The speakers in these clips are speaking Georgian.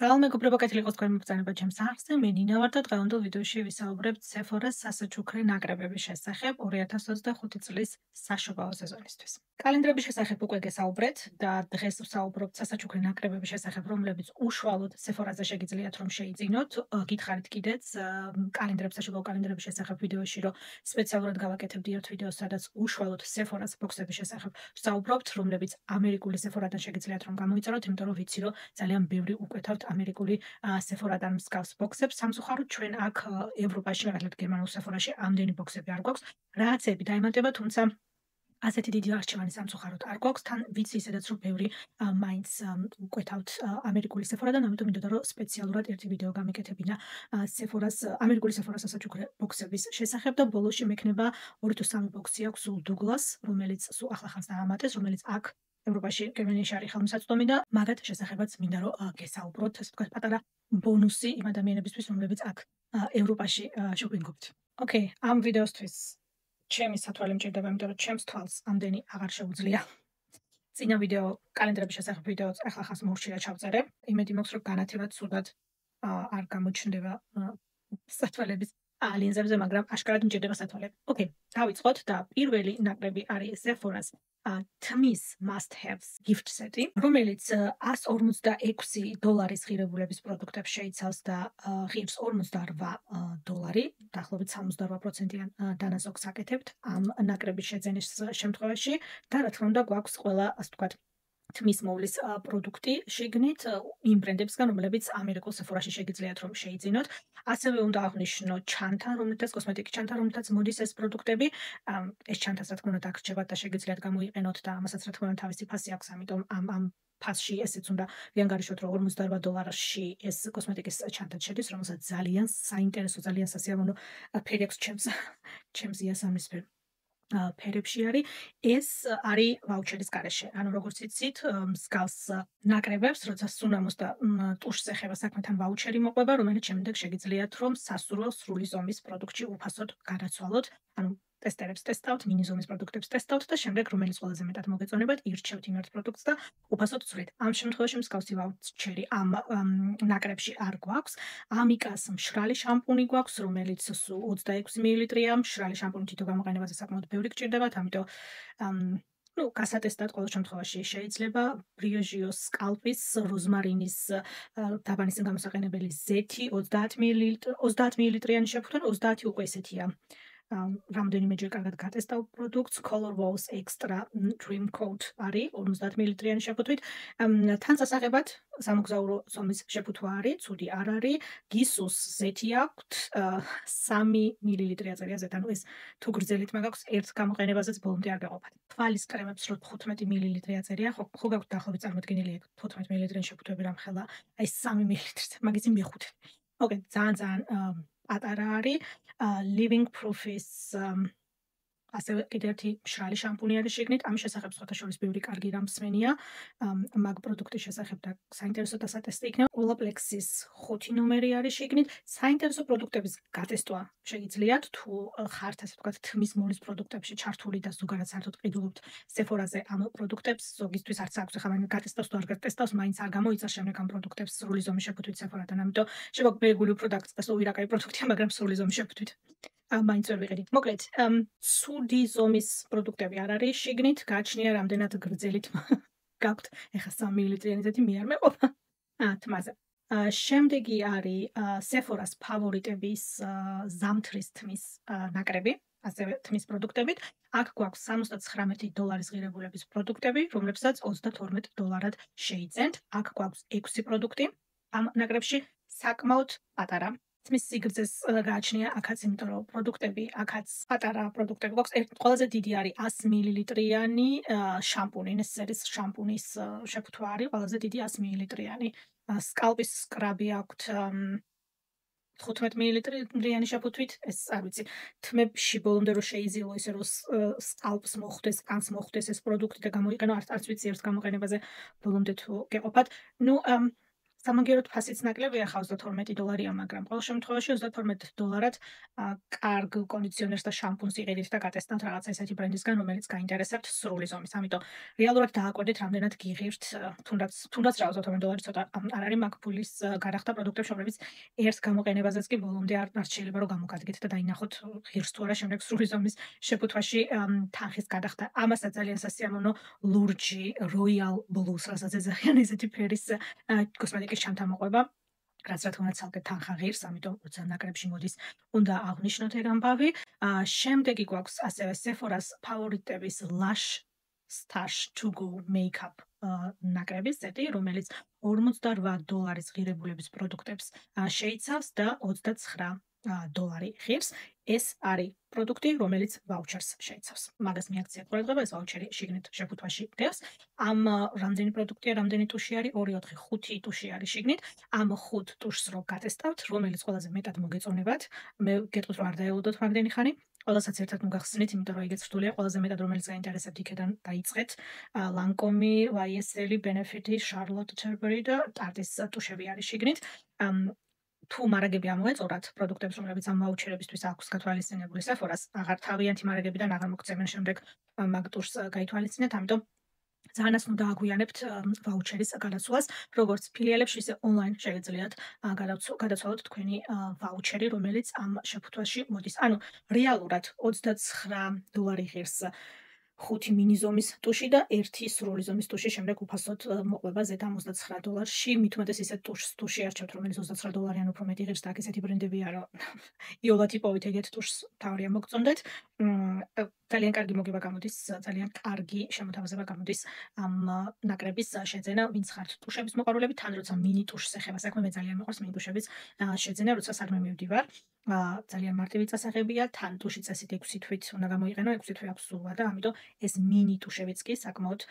Salve, მეგობრებო, კეთილი იყოს თქვენი მოგზაურობა ჩემს არხზე. მე ნინა ვარ და დღევანდელ ვიდეოში ვისაუბრებთ Sephora-ს სასაჩუქრე ნაკრებების შესახებ 2025 წლის საშობაო სეზონისთვის. კალენდრების შესახებ უკვე გესაუბრეთ და დღეს ვსაუბრობთ სასაჩუქრე ნაკრებების შესახებ, რომლებიც უშუალოდ Sephora-ზე შეგიძლიათ რომ შეიძინოთ. გითხარით კიდეც კალენდრების საშობაო კალენდრების შესახებ ვიდეოში, რომ სპეციალურად გავაკეთებდი ერთ ვიდეოს, სადაც უშუალოდ Sephora-ს ბოქსების შესახებ ვსაუბრობთ, რომლებიც ამერიკული Sephora-დან შეგიძლიათ რომ გამოიწეროთ, იმიტომ რომ ვიცი, რომ ძალიან ბევრი უკეთავთ ამერიკული Sephora-დან მსგავს ბოქსებს. სამწუხაროდ ჩვენ აქ ევროპაში, მაგალითად გერმანულ Sephora-ში ამდენი ბოქსები არ გვაქვს. რაღაცები დაემატება, თუმცა ასეთი დიდი არჩევანი სამწუხაროდ არ გვაქვს. თან ვიცი ისედაც, რომ ბევრი მაინც უკეთავთ ამერიკული Sephora-დან, ამიტომ მინდოდა რომ სპეციალურად ერთი ვიდეო გამეკეთებინა Sephora-ს, ამერიკული Sephora-ს სასაჩუქრე ბოქსების შესახებ და ბოლოში მექნება 2 თუ 3 ბოქსი აქვს სულ Douglas, რომელიც სულ ახლახანს დაამატეს, რომელიც აქ ევროპაში, გერმანიაში არის ხელმისაწვდომი და მაგათ შესახებაც მინდა რომ გესაუბროთ, ასე ვთქვათ, პატარა ბონუსი იმ ადამიანებისთვის, რომლებიც აქ ევროპაში შოპინგობთ. ოკეი, ამ ვიდეოსთვის ჩემი სათვალე მჭირდება, იმიტომ რომ ჩემს თვალს ამდენი აღარ შეუძლია. წინა ვიდეო კალენდრების შესახებ ვიდეოც ახლახანს მოვშირა ჩავწერე. იმედი მაქვს, რომ განათებად სულად არ გამოჩნდება სათვალების ლინზებზე, მაგრამ აშკარად მჭირდება სათვალები. ოკეი, დავიწყოთ და პირველი ნაკრები არის Sephora-ს თმის must haves gift set-ი, რომელიც $146 ღირებულების პროდუქტებს შეიცავს და ღირს $48, დაახლოებით 68%-იან დანაზოგს აკეთებთ ამ ნაკრების შეძენის შემთხვევაში და რა თქმა უნდა გვაქვს ყველა, ასე ვთქვათ, თმის მოვლის პროდუქტი შეგნით იმ ბრენდებსგან, რომლებიც ამერიკულ Sephora-ში შეგიძლიათ რომ შეიძინოთ. ასევე უნდა აღვნიშნო ჩანთა, რომელთაც კოსმეტიკის ჩანთა, რომელთაც მოდის ეს პროდუქტები. ეს ჩანთაც რა თქმა უნდა დაგრჩებათ და შეგიძლიათ გამოიყენოთ და ამასაც რა თქმა უნდა თავისი ფასი აქვს, ამიტომ ამ ფასში ესეც უნდა ვიანგარიშოთ, რომ $48-ში ეს კოსმეტიკის ჩანთაც შედის, რომელსაც ძალიან საინტერესო, ძალიან სასიამოვნო ფერი აქვს ჩემს იასამნისფერ ფერებში არის. ეს არის ვაუჩერის გარეშე. ანუ როგორც იცით, მსგავს ნაკრებებს, როცა სუნამოს და ტუშს ეხება საქმე, თან ვაუჩერი მოყვება, რომელიც შემდეგ შეგიძლიათ რომ სასურველ სრული ზომის პროდუქტში უფასოდ გადაცვალოთ. ანუ ტესტერებს ტესტავთ, მინი ზომის პროდუქტებს ტესტავთ და შემდეგ რომელიც ყველაზე მეტად მოგეწონებათ, ირჩევთ იმ ერთ პროდუქტს და უფასოდ ცვლით. ამ შემთხვევაში მსგავსი ვაუჩერი ამ ნაკრებში არ გვაქვს. ამიკას მშრალი შამპუნი გვაქვს, რომელიც 26 მილilitrია. მშრალი შამპუნი თითო გამოყენებაზე საკმაოდ ბევრი გჭირდებათ, ამიტომ გასატესტად ყოველ შემთხვევაში შეიძლება Briogeo Scalp-ის როზმარინის დაბანისგან გამოსაყენებელი ზეთი 30 მილilitrიანი შეფუთვენ, 30 უკვე ესეთია. რამდენიმეჯერ კარგად გატესტავ პროდუქტს, Color Walls Extra Dream Coat არის 50 მილilitrიანი შეფუთვით. თან სასაღებად სამოგზაურო ზომის შეფუთვა არის, ცუდი არ არის. გისუს ზეთი აქვთ 3 მილilitrია წერია ზეთ, ანუ ეს თუ გრძელით მაგაქვს ერთ გამოყენებაზეც ბოლომდე არ გაყოფათ. თვალის კრემებს რო 15 მილilitrია წერია, ხო გაქვთ დაახლოებით წარმოდგენილი 15 მილilitrიანი შეფუთვები რამხელა, აი 3 მილilitrით, მაგის მეხუთე. ოკეი, ძალიან პატარა არის. Living Proof-ის ასევე კიდევ ერთი მშრალი შამპუნი არის შეგნით. ამის შესახებ სხვათა შორის ბევრი კარგი რამ მსმენია. მაგ პროდუქტის შესახებ და საინტერესო დასატესტი იქნება. Olaplex-ის 5 ნომერი არის შეგნით. საინტერესო პროდუქტების გატესტვა შეგიძლიათ, თუ ხართ, ასე ვთქვათ, თმის მოვლის პროდუქტებში ჩართული და ზოგადად საერთოდ ყიდულობთ Sephora-ზე ამ პროდუქტებს, ზოგისთვის არც აქვს, ახლა მაგ გატესტავს თუ არ გატესტავს, მაინც არ გამოიწევს შემდეგ ამ პროდუქტებს სრული ზომის შეფუთვით Sephora-დან, ამიტომ შემოგვიგული პროდუქტს და ვირაკაი პროდუქტია, მაგრამ სრული ზომის შეფუთვით. მაინც ვერ ვიყიდით. მოკლედ, ცუდი ზომის პროდუქტები არ არის შიგნით, გააჩნია რამდენად გრძელით გაქვთ. ეხლა 3 მილilitrიანი ზეთი მე არ მეყოფა. თმაზე. შემდეგი არის Sephora-ს ფავორიტების ზამთრის თმის ნაკრები, ასევე თმის პროდუქტებით. აქ გვაქვს $79 ღირებულების პროდუქტები, რომლებსაც $32-ად შეიძენთ. აქ გვაქვს 6 პროდუქტი ამ ნაკრებში, საკმაოდ პატარა. თმის სიგრძეს გააჩნია აქაც, იმიტომ რომ პროდუქტები აქაც პატარა პროდუქტები გვაქვს. ყველაზე დიდი არის 100 მილilitrიანი შამპუნი, ნესერის შამპუნის შეფუთვა არის ყველაზე დიდი 100 მილilitrიანი. Scalp-ის სკრაბი აქვთ 15 მილilitrიანი შეფუთვით, ეს არ ვიცი, თმებში ბოლომდე რომ შეიზილო ისე რომ Scalp-ს მოხვდეს, კანს მოხვდეს ეს პროდუქტი და გამოიყენო, არც ვიცი ერთ გამოყენებაზე ბოლომდე თუ გეყოფათ. სამაგიეროდ ფასიც ნაკლებია ხა $32, მაგრამ ყოველ შემთხვევაში $32-ად კარგ კონდიციონერს და შამპუნს იყიდით და გატესტავთ რაღაცა ესეთი ბრენდისგან, რომელიც გაინტერესებთ სრული ზომის. ამიტომ რეალურად დააკვირდით, რამდენად გიღირთ, თუნდაც რა $32 ცოტა არ არის მაგ ფულის გადახდა პროდუქტებს, რომლებიც ერთ გამოყენებაზეც კი ბოლომდე არ შეიძლება რომ გამოგადგეთ და დაინახოთ ღირს თუ არა შემდეგ სრული ზომის შეფუთვაში თანხის გადახდა. ამასაც ძალიან სასიამოვნო ლურჯი Royal Blues, რასაც ეძახიან ესეთი ფერის კოსმეტიკის ჩამთამოყვება, რაც რა თქმა უნდა ცალკე თანხა ღირს, ამიტომ როცა ნაკრებში მოდის, უნდა აღვნიშნოთ ეგ ამბავი. შემდეგი გვაქვს ასევე Sephora-ს ფავორიტების Lush Stash to Go Makeup ნაკრების სეტი, რომელიც $48 ღირებულების პროდუქტებს შეიცავს და $29 ღირს. ეს არის პროდუქტი, რომელიც ვაუჩერს შეიცავს. მაგას მიაქციეთ ყურადღება, ეს ვაუჩერი შიგნით შეფუთვაში დევს. ამ რამდენი პროდუქტია, რამდენი ტუში არის? 2, 4, 5 ტუში არის შიგნით. ამ 5 ტუშს რო გატესტავთ, რომელიც ყველაზე მეტად მოგეწონებათ, მე გეტყვით რომ არ დაელოდოთ მაგდენი ხანი. ყველასაც ერთად მოგახსნით, იმიტომ რომ ეგეც რთულია, ყველაზე მეტად რომელიც გაინტერესებთ იქიდან დაიწყეთ. Lancome, YSL, Benefit, Charlotte Tilbury და Tarte's ტუშები არის შიგნით. თუ მარაგები ამოეწორათ პროდუქტებს, რომლებიც ამ ვაუჩერებისთვის აქვს გათვალისწინებული Sephora-ს, აღარ თავიანთი მარაგებიდან აღარ მოგწევენ შემდეგ მაგ ტურს გაითვალისწინეთ, ამიტომ ძალიანაც უნდა აგვიანებთ ვაუჩერის გადაცვლას, როგორც ფილიალებში, ისე ონლაინ შეგიძლიათ გადაცვალოთ თქვენი ვაუჩერი, რომელიც ამ შეფუთვაში მოდის. ანუ რეალურად $29 ღირს 5 მინი ზომის ტუში და 1 სრული ზომის ტუში შემდეგ უფასოდ მოყვება $69-ში. მით უმეტეს ისეთ ტუში არჩევთ, რომელიც $29-ან უფრო მეტი ღირს და აქ ესეთი ბრენდებია, რომ იოლად იპოვით ეგეთ ტუშს, თავია მოგწონდეთ. ძალიან კარგი მოგება გამოდის, ძალიან კარგი შემოთავაზება გამოდის ამ ნაკრების შეძენა, ვინც ხართ ტუშების მოყვარულები, თან როცა მინი ტუშს ეხება საქმე, მე ძალიან მიყვარს მინი ტუშების შეძენა, როცა საქმე მივდივარ. ძალიან მარტივი წასაღებია, თან ტუში წესით 6 თვით უნდა გამოიყენო, 6 თვი აქვს სულვა და ამიტომ ეს მინი ტუშებიც კი საკმაოდ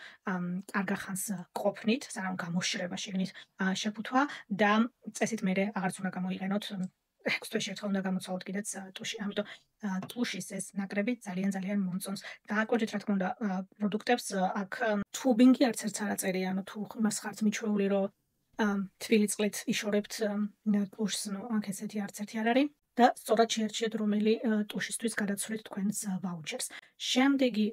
კარგ ხანს ყოფნით, სანამ გამოშრება შიგნით შეფუთვა და წესით მე აღარც უნდა გამოიყენოთ. 6 თვეში ერთხელ უნდა გამოცვალოთ კიდეც ტუში. ამიტომ ტუშის ეს ნაკრები ძალიან მომწონს. დააკვირდით რა თქმა უნდა პროდუქტებს, აქ თუბინგი არც ერთს არ აწერია, ანუ თუ იმას ხართ მიჩვეული, რომ თბილი წყლით იშორებთ ტუშს, ნუ აქ ესეთი არც ერთი არ არის. და სწორად შეერჩიეთ რომელი ტუშისთვის გადაცვლით თქვენს ვაუჩერს. შემდეგი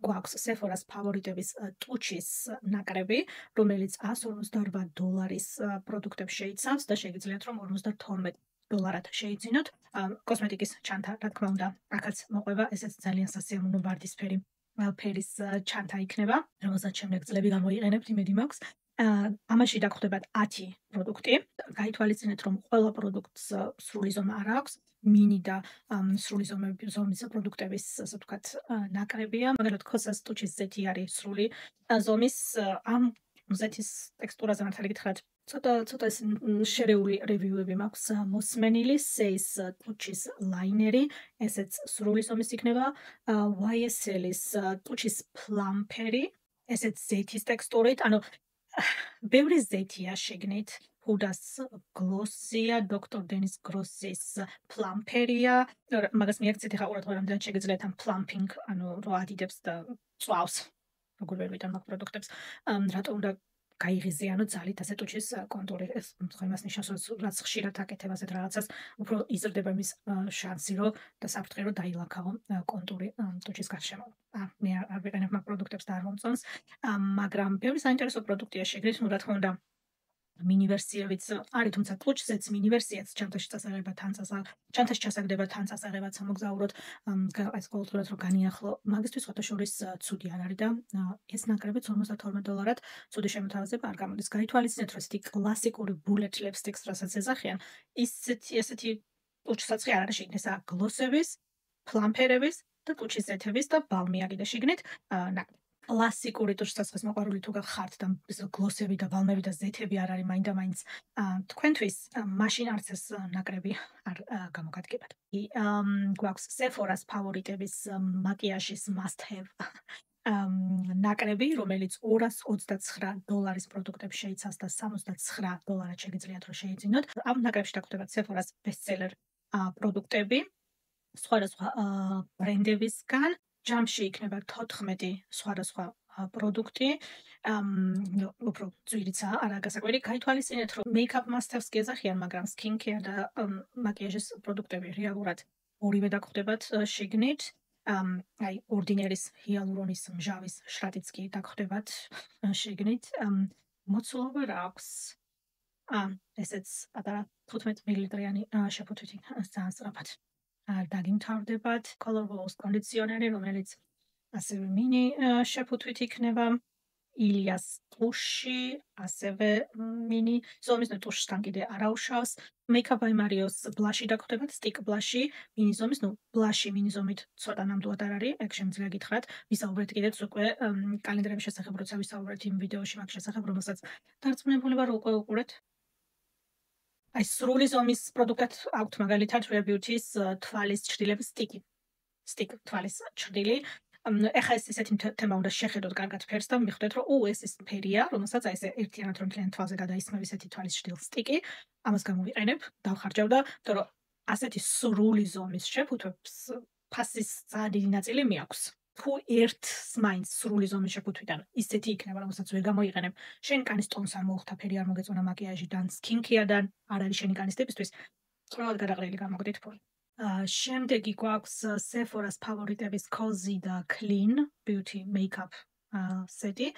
გვაქვს Sephora-ს ფავორიტების ტუჩის ნაკრები, რომელიც $158 პროდუქტებს შეიცავს და შეგიძლიათ რომ $52 შეიძინოთ. კოსმეტიკის ჩანთა, რა თქმა უნდა, აქაც მოყვება, ესეც ძალიან სასიამოვნო ვარდისფერი ფერის ჩანთა იქნება, რომელსაც შემდეგ წლები გამოიყენებთ, იმედი მაქვს. ამაში დაგხვდებათ 10 პროდუქტი. გაითვალისწინეთ, რომ ყველა პროდუქტს სრული ზომა არ აქვს. მინი და სრული ზომის პროდუქტების, ასე ვთქვათ, ნაკრებია. მაგალითად, Kosas ტუჩის ზეთი არის სრული ზომის. ამ ზეთის ტექსტურაზე მართალი გითხრათ, ცოტა შერეული რევიუები მაქვს მოსმენილი. Says ტუჩის ლაინერი, ესეც სრული ზომის იქნება. YSL-ის ტუჩის პლამპერი, ესეც ზეთის ტექსტურით, ანუ ბევრი ზეთია შეგნით. Huda's Glossy-ა, Dr. Dennis Gross-ის პლამპერია. მაგას მიაქციეთ ახლა ყურადღება, რამდენად შეგიძლიათ ამ plumping, ანუ რო ადიდებს და წვავს. როგორ ვერ ვიტან მაგ პროდუქტებს. რატო უნდა გაიღიზიანო ძალით ასე ტუჩის კონტური, ეს იმას ნიშნავს, რომ რაც ხშირად აკეთებ ასეთ რაღაცას, უფრო იზრდება მის შანსი, რომ და საფრთხე რომ დაილაქაო კონტური ტუჩის გარშემო. მე არ ვიყენებ მაგ პროდუქტებს და არ მომწონს, მაგრამ ბევრი საინტერესო პროდუქტია შეგრით, ნუ რა თქმა უნდა მინი ვერსიებიც არის, თუმცა ტუჩზეც მინი ვერსიაც ჩანთაში წასაღება ჩანთაში ჩასაგდება თან წასაღებაც მოგზაუროთ, ეს ყოველდღურად რომ განიახლო, მაგისთვის ფოტოშორის ცუდი არ არის და ეს ნაკრებიც $52-ად ცუდი შემოთავაზება არ გამოდის. გაითვალისწინეთ, რომ ესეთი კლასიკური bullet lipsticks, რასაც ეძახიან, ესეთი ტუჩსაცხი არ არის შიგნით, ესაა გლოსების, პლამპერების და ტუჩის ზეთების და ბალმია კიდე შიგნით. კლასიკური ტუჩსაცხის მოყვარული თუ გახართ და გლოსები და ბალმები და ზეთები არ არის მაინდა-მაინც თქვენთვის, მაშინ არც ეს ნაკრები არ გამოგადგებათ. გვაქვს Sephora-ს ფავორიტების მაკიაჟის must have ნაკრები, რომელიც $229 პროდუქტებს შეიცავს და $69 შეგიძლიათ რომ შეიძინოთ. ამ ნაკრებში დაგხვდებათ Sephora-ს bestseller პროდუქტები სხვადასხვა ბრენდებისგან. ჯამში იქნება 14 სხვადასხვა პროდუქტი. უფრო ძვირიცაა, არა გასაკვირი. გაითვალისწინეთ, რომ make-up must-have-ს გეძახიან, მაგრამ skin care და მაკიაჟის პროდუქტები რეალურად ორივე დაგხვდებათ შიგნით. აი ორდინერის ჰიალურონის მჟავის შრატიც კი დაგხვდებათ შიგნით. მოცულობა რა აქვს? ესეც პატარა 15 მილilitrიანი შეფუთვითი ძალიან სწრაფად დაგიმთავრდებათ. Color Wash კონდიციონერი, რომელიც ასევე მინი შეფუთვით იქნება. ილიას ტუში, ასევე მინი ზომის ტუშთან კიდე არაუშავს. Makeup by Mario's ბლაში დაგხვდებათ, stick ბლაში, მინი ზომის, ბლაში მინი ზომით ცოტა ნამდვილად არ არის, ეგ შემიძლია გითხრათ. ვისაუბრეთ კიდეც უკვე კალენდრების შესახებ, როცა ვისაუბრეთ იმ ვიდეოში მაგ შესახებ, რომელსაც დარწმუნებული ვარ უკვე უყურეთ. აი სრული ზომის პროდუქტად აქვთ მაგალითად Rare Beauty-ს თვალის ჩრდილების სტიკი. Stick თვალის ჩრდილი. ეხლა ეს ისეთი თემა უნდა შეხედოთ კარგად ფერს და მიხვდეთ, რომ ეს ის ფერია, რომელსაც აი ესე ერთიანად რომ მთლიან თვალზე გადაისმევ ისეთი თვალის ჩრდილ სტიკი, ამას გამოვიყენებ, დავხარჯავ და იმიტომ რომ ასეთი სრული ზომის შეფუთვებს ფასის ძალიან დიდი ნაწილი მიაქვს. თუ ერთს მაინც სრული ზომის შეფუთვიდან ისეთი იქნება, რომელსაც ვერ გამოიყენებ, შენ კანის ტონს არ მოუხდა, ფერი არ მოგეწონა მაკიაჟიდან, skin care-დან, არ არის შენი კანის ტიპისთვის, ყველად გადაყრილი გამოგდით ფული. შემდეგი გვაქვს Sephora-ს ფავორიტების Cozy და Clean Beauty Makeup სეტი.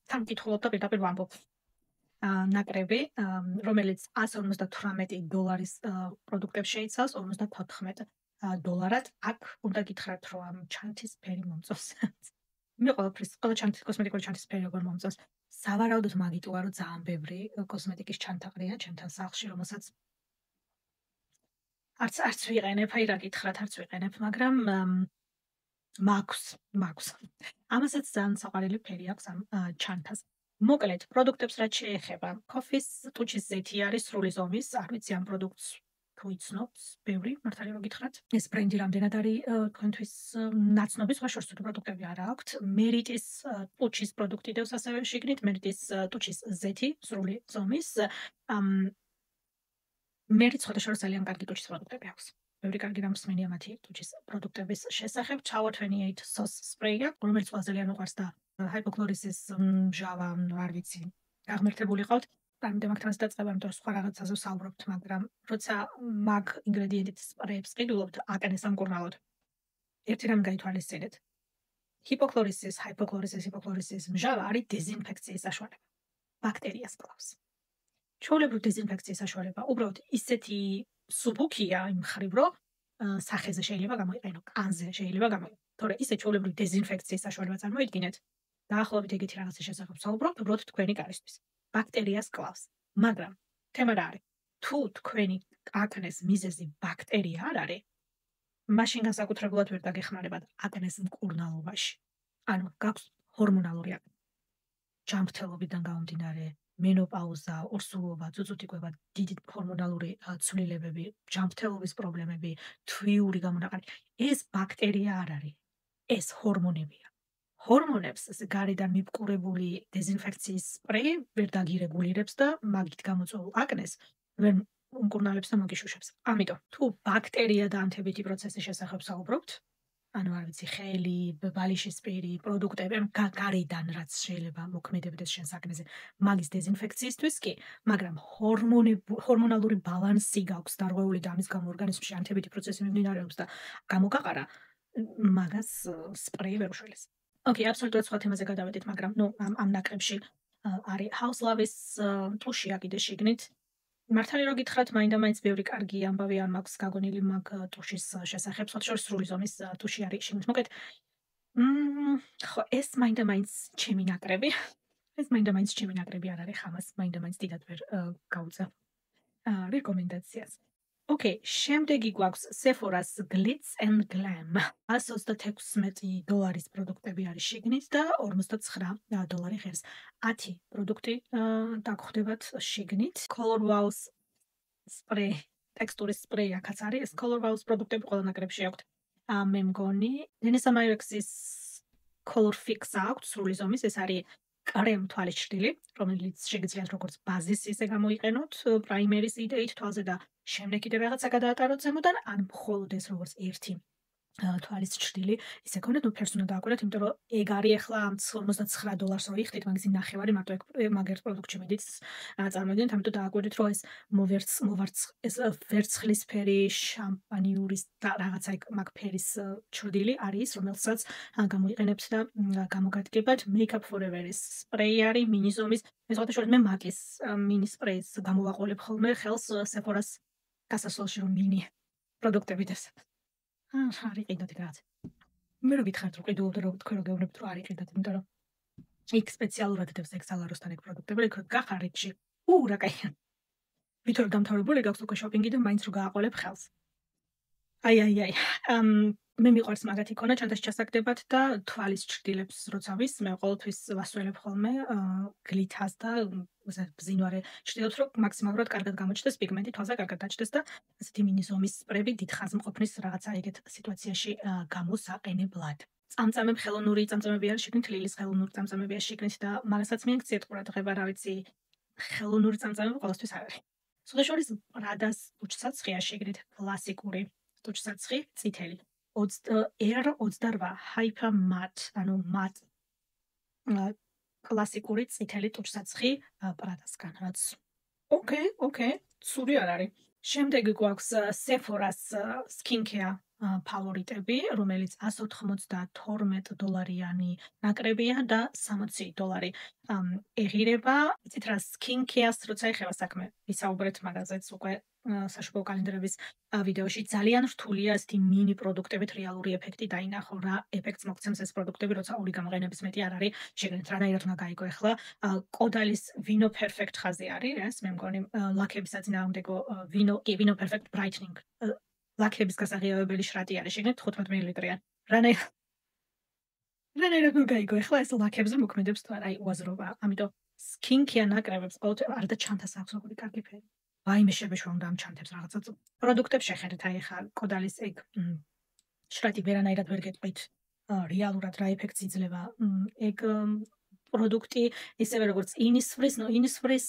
თან კითხულობ და პირდაპირ ვამბობ. ნაკრები, რომელიც $158 პროდუქტებს შეიცავს, $54. აქ უნდა გითხრათ, რომ ამ ჩანთის ფერი მომწონს. მე ყველა კოსმეტიკური ჩანთის ფერი როგორ მომწონს. სავარაუდოდ მაგიტოა, რომ ძალიან ბევრი კოსმეტიკის ჩანთაყრია ჩემთან სახლში, რომელსაც არც ვიყენებ, აი რა გითხრათ, არც ვიყენებ, მაგრამ მაქვს. ამასაც ძალიან საყვარელი ფერი აქვს ამ ჩანთას. მოკლედ, პროდუქტებს რაც შეეხება, Coffee-ს ტუჩის ზეთი არის სრული ზომის, არ ვიცი ამ პროდუქტს თუ იცნობთ, ბევრი, მართალი რომ გითხრათ. ეს ბრენდი რამდენად არის თქვენთვის ნაცნობი, სხვა შორს თუ პროდუქტები არა აქვთ. Merit-ის ტუჩის პროდუქტი დევს ასევე შიგნით, Merit-ის ტუჩის ზეთი სრული ზომის. Merit-ს სხვადასხვა ძალიან კარგი ტუჩის პროდუქტები აქვს. ბევრი კარგი რამსმენია მათი ტუჩის პროდუქტების შესახებ. Tower 28 Sauce Spray, რომელიც ყველაზე ძალიან უყვარს და Hypochlorous-ის მჟავა, არ ვიცი, აღმერთებული ყავთ. და მაგთანაც დაწყება, იმიტომ რომ სხვა რაღაცაზე ვსაუბრობთ, მაგრამ როცა მაგ ინგრედიენტით სპრეებს ყიდულობთ, აკნეს ამკურნალოდ. ერთი რამ გაითვალისწინეთ. Hypochlorous-ის მჟავა არის დეზინფექციის საშუალება. ბაქტერიას კლავს. ჩვეულებრივ დეზინფექციის საშუალება უბრალოდ ისეთი სუბუქია იმ ხრივ, რომ სახეზე შეიძლება გამოიყენო, კანზე შეიძლება გამოიყენო. თორე ისე ჩვეულებრივ დეზინფექციის საშუალება წარმოიდგინეთ. დაახლოებით ეგეთი რაღაცის შესახებ ვსაუბრობთ, უბრალოდ თქვენი კარისთვის. ბაქტერიას კლავს. მაგრამ თემა რა არის? თუ თქვენი აკნეს მიზეზი ბაქტერია არ არის, მაშინ განსაკუთრებულად ვერ დაგეხმარებათ აკნეს მკურნალობაში. ანუ გაქვს ჰორმონალური აკნე. ჯანმრთელობიდან გამომდინარე, მენოპაუზა, ორსულობა, წუწუტიკვება, დიდი ჰორმონალური ცვლილებები, ჯანმრთელობის პრობლემები, თვიური გამონაყარი. ეს ბაქტერია არ არის. ეს ჰორმონებია. ჰორმონებს გარედან მიბყურებული დეზინფექციის სპრეი ვერ დაგირეგულირებს და მაგით გამოწვეულ აკნეს ვერ უმკურნალებს და მოგიშუშებს. ამიტომ, თუ ბაქტერია და ანთებითი პროცესის შესახებ საუბრობთ, ანუ არ ვიცი, ხელი, ბალიშის პირი, პროდუქტები, გარედან რაც შეიძლება მოქმედებდეს შენს აკნეზე, მაგის დეზინფექციისთვის კი, მაგრამ ჰორმონალური ბალანსი გაქვს დარღვეული და ამის გამო ორგანიზმში ანთებითი პროცესი მიმდინარეობს და გამოგაყარა, მაგას სპრეი ვერ უშველეს. ოკეი, აბსოლუტურად სხვა თემაზე გადავედით, მაგრამ ამ ნაკრებში არის House Love-ის ტუშია კიდე შიგნით. მართალი რომ გითხრათ, მაინდა-მაინც ბევრი კარგი ამბავი არ მაქვს გაგონილი მაგ ტუშის შესახებ, სხვა შორის სრული ზომის ტუში არის შიგნით. მოკლედ, ხო, ეს მაინდა-მაინც ჩემი ნაკრები. არ არის ხამას, მაინდა-მაინც დიდად ვერ გავუწევ რეკომენდაციას. ოკეი, შემდეგი გვაქვს Sephora-ს Glitz and Glam. $136 პროდუქტები არის შიგნით და $49 ღერს. 10 პროდუქტი დაგხვდებათ შიგნით. Color Wow-ს სპრეი, ტექსტურის სპრეი აქაც არის. ეს Color Wow-ს პროდუქტები ყველა ნაკრებში აქვთ. მე მგონი, Denisa Myricks-ის Color Fix აქვთ სრული ზომის, ეს არის კრემ თვალის ჩრდილი, რომელიც შეგიძლიათ როგორც ბაზის ისე გამოიყენოთ, პრაიმერის იდეით თვალზე და შემდეგ კიდევ რაღაცა გადაატაროთ ზემოდან, ან მხოლოდ ეს როგორც ერთი თვალის ჭრილი ისე ქონდეთ, ნუ ფერს უნდა დააკვირდეთ, იმიტომ რომ ეგ არის ახლა ამ $59 რო იხდით, მაგისი ნახევარი მარტო ეგ მაგ ერთ პროდუქტში მიდით წარმოვიდგინეთ, ამიტომ დააკვირდით, რომ ეს ეს ვერცხლისფერი შამპანიური და რაღაცა ეგ მაგ ფერის ჭრილი არის, რომელსაც გამოიყენებთ და გამოგადგებათ Make Up Forever-ის სპრეი არის მინი ზომის. მე სხვადასხვა მე მაკის მინი სპრეის გამოვაყოლებ ხოლმე ხელს Sephora-ს გასასვლელში რომ მინი პროდუქტები დასა. არ იყიდოთ რაღაც. მე რო გითხარით რომ ყიდულობთ რომ თქვენ რო გეუბნებით რომ არ იყიდოთ, იმიტომ რომ იქ სპეციალურად დევს ექსალაროსთან ეგ პროდუქტები, იქ გახარეთში. რა კაია. ვითომ დამთავრებული გაქვს უკვე შოპინგი და მაინც რო გააყოლებ ხელს. აი. მე მიყვარს მაგათი ქონა ჩანთაში ჩასაგდებად და თვალის ჭრილებს როცა ვის, მე ყოველთვის ვასვენებ ხოლმე გლითას და ბზინვარე ჭრილებს, რომ მაქსიმალურად კარგად გამოჩნდეს პიგმენტი, თვალზე კარგად დაჭდეს და ასეთი მინი ზომის სპრეები დიდ ხაზმყოფნის რაღაცა ეგეთ სიტუაციაში გამოსაყენებლად. წამწამებ ხელოვნური წამწამები არის შეგნით, ლილის ხელოვნური წამწამები არის შეგნით და მაგასაც მიაქციეთ ყურადღება, რა ვიცი, ხელოვნური წამწამები ყოველთვის არ არის. სხვადასხვა პრადას ტუჩსაცხია შეგნით, კლასიკური ტუჩსაცხი, წითელი. Air 28 Hyper Matte, ანუ matte კლასიკური წითელი ტუჩსაცხი პრადასგან, რაც ოკეი, ცუდი არ არის. შემდეგი გვაქვს Sephora-ს skincare ფავორიტები, რომელიც $192 ნაკრებია და $60 ეღირება. იცით რა, skincare-ს როცა ეხება საქმე, ვისაუბრეთ მაგაზეც უკვე საშუალო კალენდრების ვიდეოში. ძალიან რთულია ასეთი მინი პროდუქტებით რეალური ეფექტი დაინახო, რა ეფექტს მოგცემს ეს პროდუქტები, როცა ორი გამოყენების მეტი არ არის. შეგნით რანაირად უნდა გაიგო ახლა. კოდალის Vino Perfect ხაზი არის, ეს მე მგონი ლაქების საწინააღმდეგო Vino Perfect Brightening ლაქების გასაღებებელი შრატი არის, შეგნით 15 მილilitrიან. რანაირად უნდა გაიგო ახლა ეს ლაქებზე მოქმედებს თუ არა, უაზრობა. ამიტომ skincare ნაკრებებს ყოველთვის არ და ჩანთას აქვს როგორი კარგი ფერი. ვაიმე შებეშვა უნდა ამ ჩანთებს რაღაცა პროდუქტებს შეხედეთ, აი ხა კოდალის ეგ შრატი ვერანაირად ვერ გეტყვით რეალურად რა ეფექტს იძლევა ეგ პროდუქტი, ისევე როგორც Innisfree-ს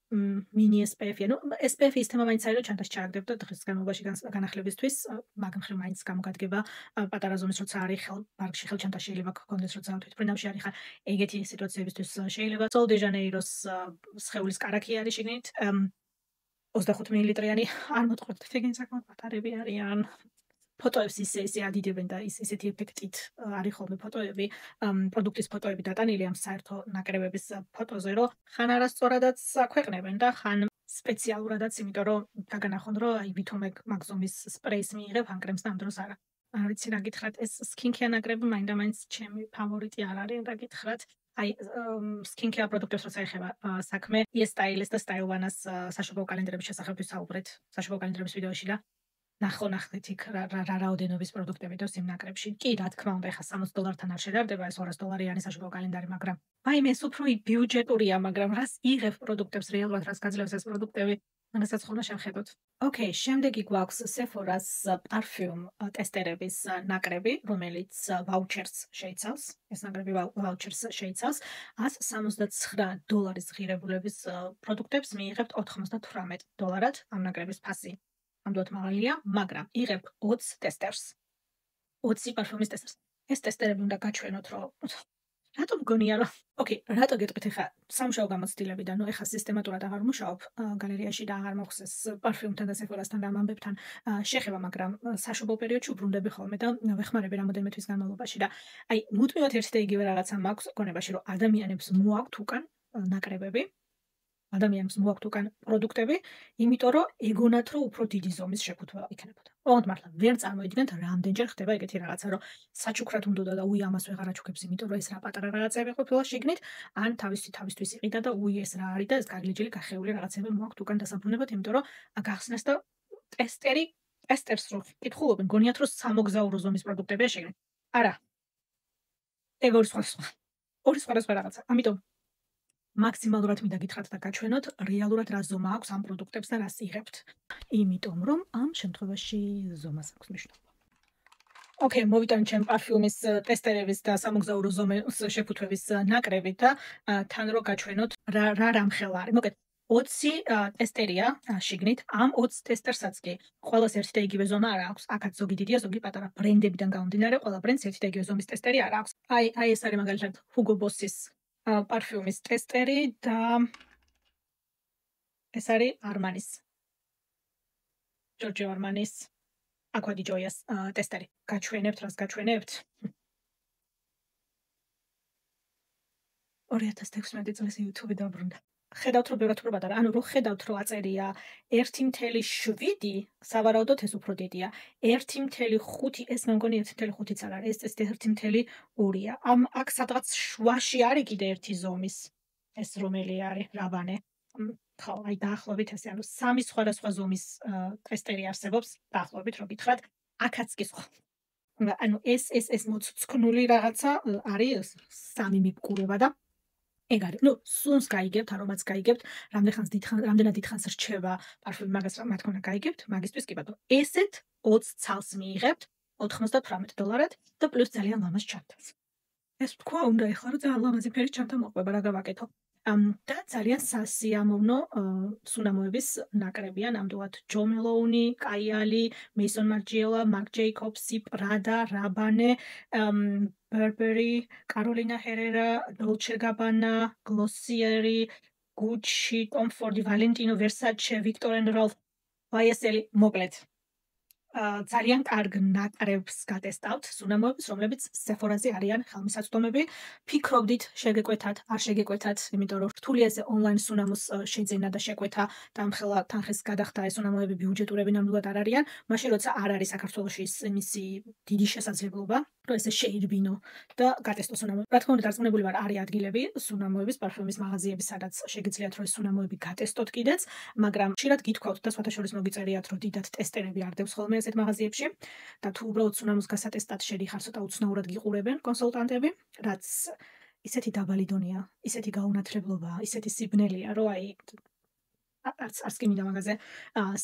მინი SPF-ია. ნუ SPF-ის თემა მაინც არის, რომ ჩანთას ჩააგდებ და დღის განმავლობაში განახლებისთვის, მაგ მხრივ მაინც გამოგადგება პატარა ზომის, როცა არის ბარგში ხელჩანთა შეიძლება გქონდეს, როცა თვითმფრინავში არის ხარ, ეგეთი სიტუაციებისთვის შეიძლება. Sol de Janeiro-ს სხეულის კარაქი არის შეგნით 25 მილilitrიანი, არ მოტყვრდეთ, ეგენი საკმაოდ პატარები არიან. ფოტოებს ისე ადიდებენ და ისეთი ეფექტით არის ხოლმე ფოტოები, პროდუქტის ფოტოები დატანილი ამ საერთო ნაკრებების ფოტოზე, რომ ხან არასწორადაც აქვეყნებენ და ხან სპეციალურადაც, იმიტომ რომ დაგანახონ, რომ აი ვითომ მაგ ზომის სპრეის მიიღებ ან კრემს და ამ დროს არა. არ ვიცი რა გითხრათ, ეს skincare ნაკრები მაინდა-მაინც ჩემი ფავორიტი არ არის, რა გითხრათ. აი skincare პროდუქტებს როცა ეხება საქმე, E-Stylist და Style-One-ას საშუალო კალენდრების შესახებ ვისაუბრეთ საშუალო კალენდრების ვიდეოში და ნახეთ იქ რა რაოდენობის პროდუქტები დევს იმ ნაკრებში. კი, რა თქმა უნდა, ეხა $60-დან არ შედარდება, ეს $200-იანი საშუალო კალენდარი, მაგრამ ვაიმე, ეს უფრო ბიუჯეტურია, მაგრამ რას იღებ პროდუქტებს რეალურად, რას გაძლევს ეს პროდუქტები, მაგასაც ხოლმე შევხედოთ. ოკეი, შემდეგი გვაქვს Sephora-ს პარფიუმ ტესტერების ნაკრები, რომელიც ვაუჩერს შეიცავს. ეს ნაკრები ვაუჩერს შეიცავს. $169 ღირებულების პროდუქტებს მიიღებთ $98 ამ ნაკრების ფასი. ამდენად მაღალია, მაგრამ იღებ 20 ტესტერს. 20 პარფიუმის ტესტერს. ეს ტესტერები უნდა გაჩვენოთ, რომ რატომ მგონია, რომ ოკეი, რატო გეტყვით ახლა სამუშაო გამოცდილებიდან, ნუ ახლა სისტემატურად აღარ მუშაობ გალერეაში და აღარ მოხსეს პარფიუმთან და Sephora-სთან და ამ ამბებთან შეხება, მაგრამ საშობო პერიოდში უბრუნდები ხოლმე და ვეხმარები რამოდენიმე თვის განმავლობაში და აი მუდმივად ერთი და იგივე რაღაცა მაქვს გონებაში, რომ ადამიანებს მოაქვთ უკან ნაკრებები, ადამიანებს მოაქვთ უკან პროდუქტები, იმიტომ რომ ეგონათ, რომ უფრო დიდი ზომის შეფუთვა იქნებოდა. ოღონდ მართლა ვერ წარმოიდგენთ რამდენჯერ ხდება ეგეთი რაღაცა, რომ საჩუქრად უნდა და ამას ვეღარ აჩუქებს, იმიტომ რომ ეს რა პატარა რაღაცები ყოფილა შეგნით, ან თავისთვის იყიდა და ეს რა არის და ეს გაგლიჯილი გახეული რაღაცები მოაქვთ უკან დასაბრუნებლად, იმიტომ რომ გახსნეს და ტესტერს რო კითხულობენ, გონიათ, რომ სამოგზაურო ზომის პროდუქტებია შეგნით. არა. ეგ ორი სხვადასხვა რაღაცა. ამიტომ მაქსიმალურად მინდა გითხრათ და გაჩვენოთ რეალურად რა ზომა აქვს ამ პროდუქტებს და რას იღებთ. იმიტომ რომ ამ შემთხვევაში ზომას აქვს მნიშვნელობა. ოკეი, მოვიტანე ჩემ პარფიუმის ტესტერების და სამოგზაურო ზომის შეფუთვების ნაკრები და თან რო გაჩვენოთ რა რამხელა არის. მოგეთ, 20 ტესტერია შიგნით. ამ 20 ტესტერსაც კი ყველას ერთი და იგივე ზომა არ აქვს. აქაც ზოგი დიდია, ზოგი პატარა. ბრენდებიდან გამომდინარე, ყველა ბრენდს ერთი და იგივე ზომის ტესტერი არ აქვს. აი ეს არის მაგალითად Hugo Boss-ის პარფიუმის ტესტერი და ეს არის Armani-ის. Giorgio Armani-ის Acqua di Gioia's ტესტერი. გაჩვენებთ, რას გაჩვენებთ? 2016 წელს YouTube-ი დაბრუნდა. ხედავთ რომ ბევრად უფრო პატარა, ანუ რო ხედავთ რომ აწერია 1.7, სავარაუდოდ ეს უფრო დიდია. 1.5 ეს მე მგონი 1.5-იც არ არის, ეს 1.2-ია. აქ სადღაც შუაში არის კიდე ერთი ზომის. ეს რომელი არის? Rabanne. ხო, აი დაახლოებით ესე, ანუ სამი სხვადასხვა ზომის ტესტერი არსებობს, დაახლოებით რო გითხრათ, აქაც კი სხვა. ანუ ეს მოცუცქნული რაღაცა არის სამი მიბკურება და ეგ არის. ნუ სუნს გაიგებთ, არომაც გაიგებთ, რამდენად დიდხანს რჩება პარფიუმი, მაგას რა თქმა უნდა გაიგებთ, მაგისთვის კი ბატონო. ესეთ 20 ცალს მიიღებთ $98 და პლუს ძალიან ლამაზ ჩანთას. ეს თქვა უნდა ეხლა რომ ძალიან ლამაზი ფერის ჩანთა მოყვება, რა გავაკეთო. და ძალიან სასიამოვნო სუნამოების ნაკრებია, ნამდვილად Jo Malone, Kayali, Maison Margiela, Marc Jacobs, Prada, Rabanne, Burberry, Carolina Herrera, Dolce Gabbana, Glossier, Gucci, Tom Ford, Valentino, Versace, Viktor and Rolf, YSL, მოკლედ. ძალიან კარგ ნაკრებს გატესტავთ სუნამოებს, რომლებიც Sephora-ზე არიან ხელმისაწვდომები. ფიქრობდით შეგეკვეთათ, არ შეგეკვეთათ, იმიტომ რომ რთული ესე ონლაინ სუნამოს შეძენა და შეკვეთა და ამხელა თანხის გადახდა ეს სუნამოები ბიუჯეტურები ნამდვილად არ არიან. მაშინ როცა არ არის საქართველოში იმისი დიდი შესაძლებლობა, რომ ესე შეირბინო და გატესტო სუნამოები. რა თქმა უნდა, დარწმუნებული ვარ, არის ადგილები სუნამოების, პარფიუმის მაღაზიები, სადაც შეგიძლიათ რომ ეს სუნამოები გატესტოთ კიდეც, მაგრამ ხშირად გითქვათ და სხვათა შორის მოგიწერიათ, რომ დიდად ტესტერები არ დევს ხოლმე ესეთ მაღაზიებში და თუ უბრალოდ სუნამოს გასატესტად შედიხარ, ცოტა უცნაურად გიყურებენ კონსულტანტები, რაც ისეთი დაბალი დონეა, ისეთი გაუნათლებლობა, ისეთი სიბნელეა, რომ აი არც კი მინდა მაგაზე